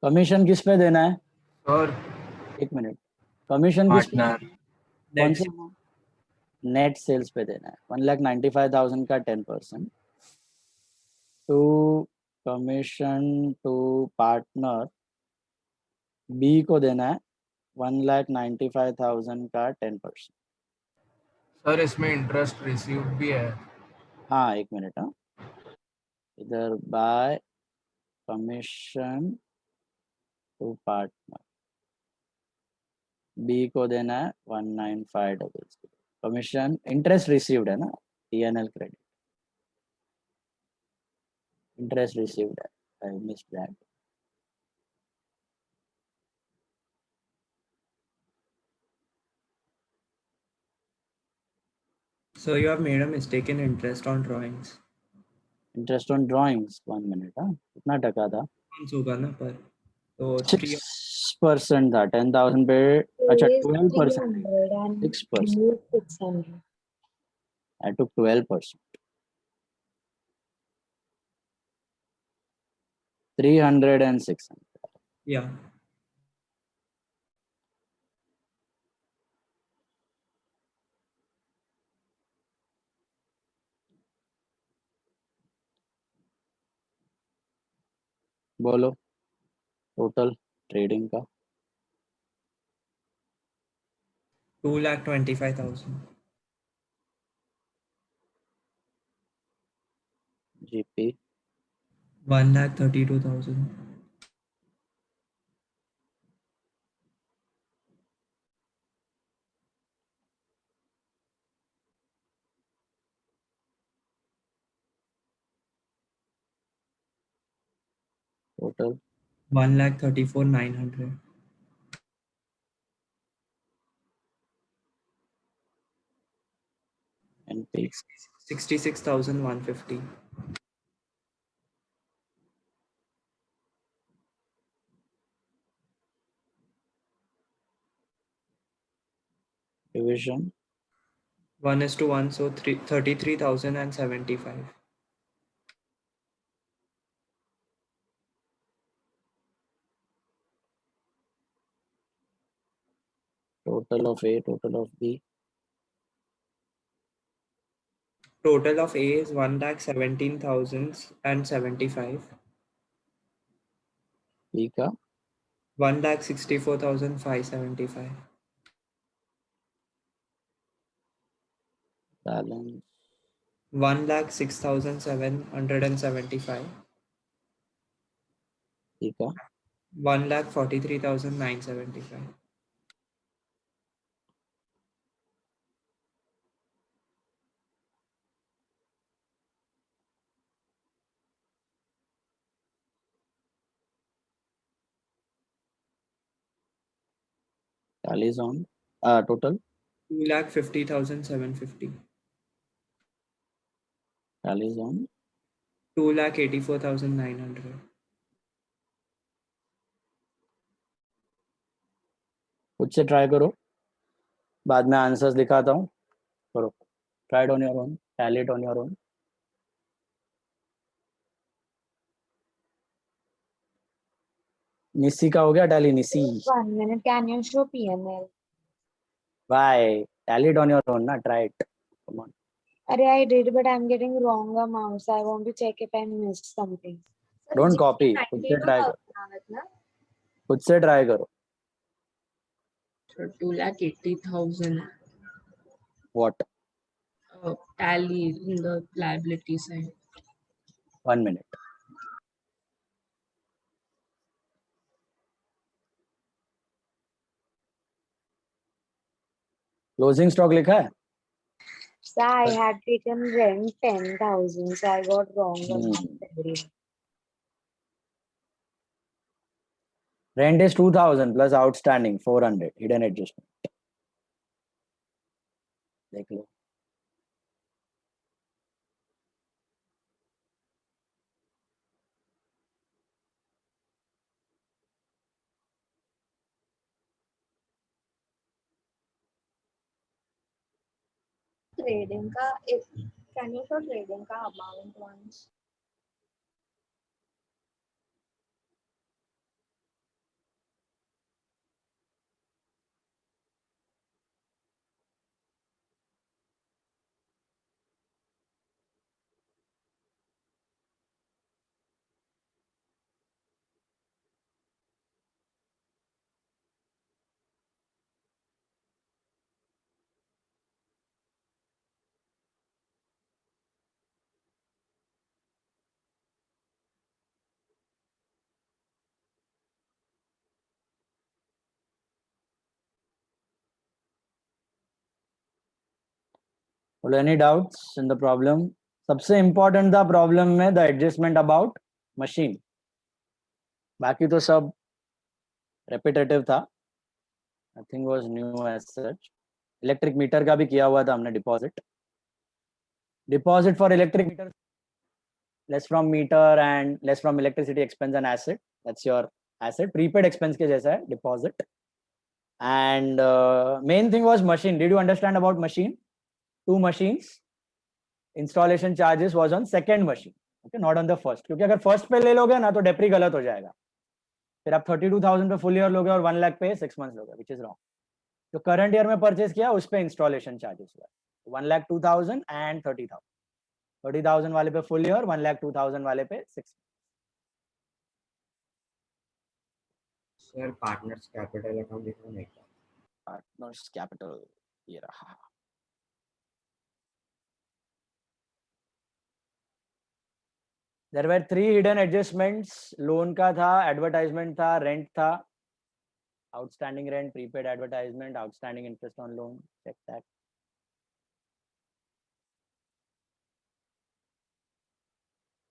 कमीशन किस पे देना है सर? एक मिनट, कमीशन किस पे, पार्टनर कौन से नेट सेल्स पे देना है? 1,95,000 का 10% to commission to partner B को देना है 1,95,000 का 10%। सर इसमें इंटरेस्ट रिसीव भी है। हाँ एक मिनट, हाँ इधर by commission to partner B को देना है 195,000। कमीशन इंटरेस्ट रिसीव्ड है ना, P&L क्रेडिट, इंटरेस्ट रिसीव्ड है, I missed that. So you have made a mistake in interest on drawings. Interest on drawings 1 minute, हाँ कितना टका था? होगा ना पर तो 6% था 10,000 पे, अच्छा 12%, 6%, 600. I took 12%, 300 and 600. yeah. बोलो टोटल ट्रेडिंग का। 2,25,000. GP 1,32,000. Total 1,34,900. NP 66,150. division 1:1, so 33,075. total of A, total of B, Total of A is 1,17,075. B का 1,64,575. balance 1,06,775. B का 1,43,975. tallies on total 2,50,750. tallies on 2,84,900. खुद से ट्राई करो, बाद में आंसर्स दिखाता हूँ, करो, try it on your own, tally it on your own. निसी का हो गया tally? निसी 1 minute, can you show P&L? why tally it on your own na, try it, come on. Arey, I did, but I'm getting wrong amounts. I want to check if I missed something. Don't copy, खुद से try करो, खुद से try करो। So 2,80,000 What? tally in the liability side. 1 minute. Closing stock लिखा है? So I had taken rent 10,000, so I got wrong amount. Rent is 2,000 plus outstanding 400 hidden adjustment. देख लो. Trading का एक कैन यू शो ट्रेडिंग का amount once? Any doubts in the problem? सबसे important था problem में the adjustment about machine. बाकी तो सब repetitive था. Nothing was new as such. Electric meter का भी किया हुआ था हमने deposit. Deposit for electric meter less from meter and less from electricity expense and asset. That's your asset. Prepaid expense के जैसा है deposit. And main thing was machine. Did you understand about machine? 2 machines. Installation charges was on second machine. Okay, not on the first. क्योंकि अगर first पे ले लोगे ना तो डेप्री गलत हो जाएगा. फिर आप 32,000 पे full year लोगे और 1 lakh पे 6 months लोगे, which is wrong. जो current year में purchase किया उस पे installation charges हुआ. 1,02,000 and 30,000. 30,000 वाले पे full year, 1,02,000 वाले पे 6 months. Sir partners capital account दिखा नहीं क्या? Partners capital ये रहा. There were 3 hidden adjustments. Loan का था, advertisement था, rent था, outstanding rent, prepaid advertisement, outstanding interest on loan. Check that.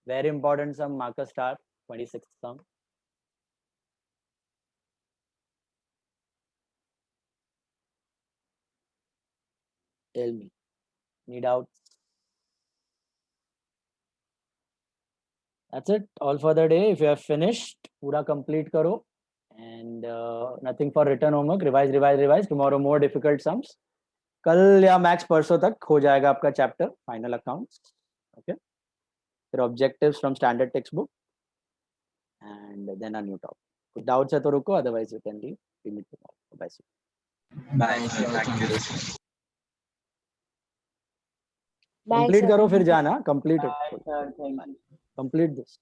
Very important sum, marker star, 26th sum. Tell me, any doubts? That's it, all for the day. If you have finished, पूरा complete करो. And nothing for written homework. Revise. Tomorrow more difficult sums. कल या max परसों तक हो जाएगा आपका chapter final accounts. Okay. ਫਿਰ objectives from standard textbook. And then a new topic. If doubts है तो रुको, otherwise you can leave. We meet tomorrow. Bye. Bye. Thank you. Bye, Complete sir. करो फिर जाना. Complete Bye, it. sir. Thank you. Complete this.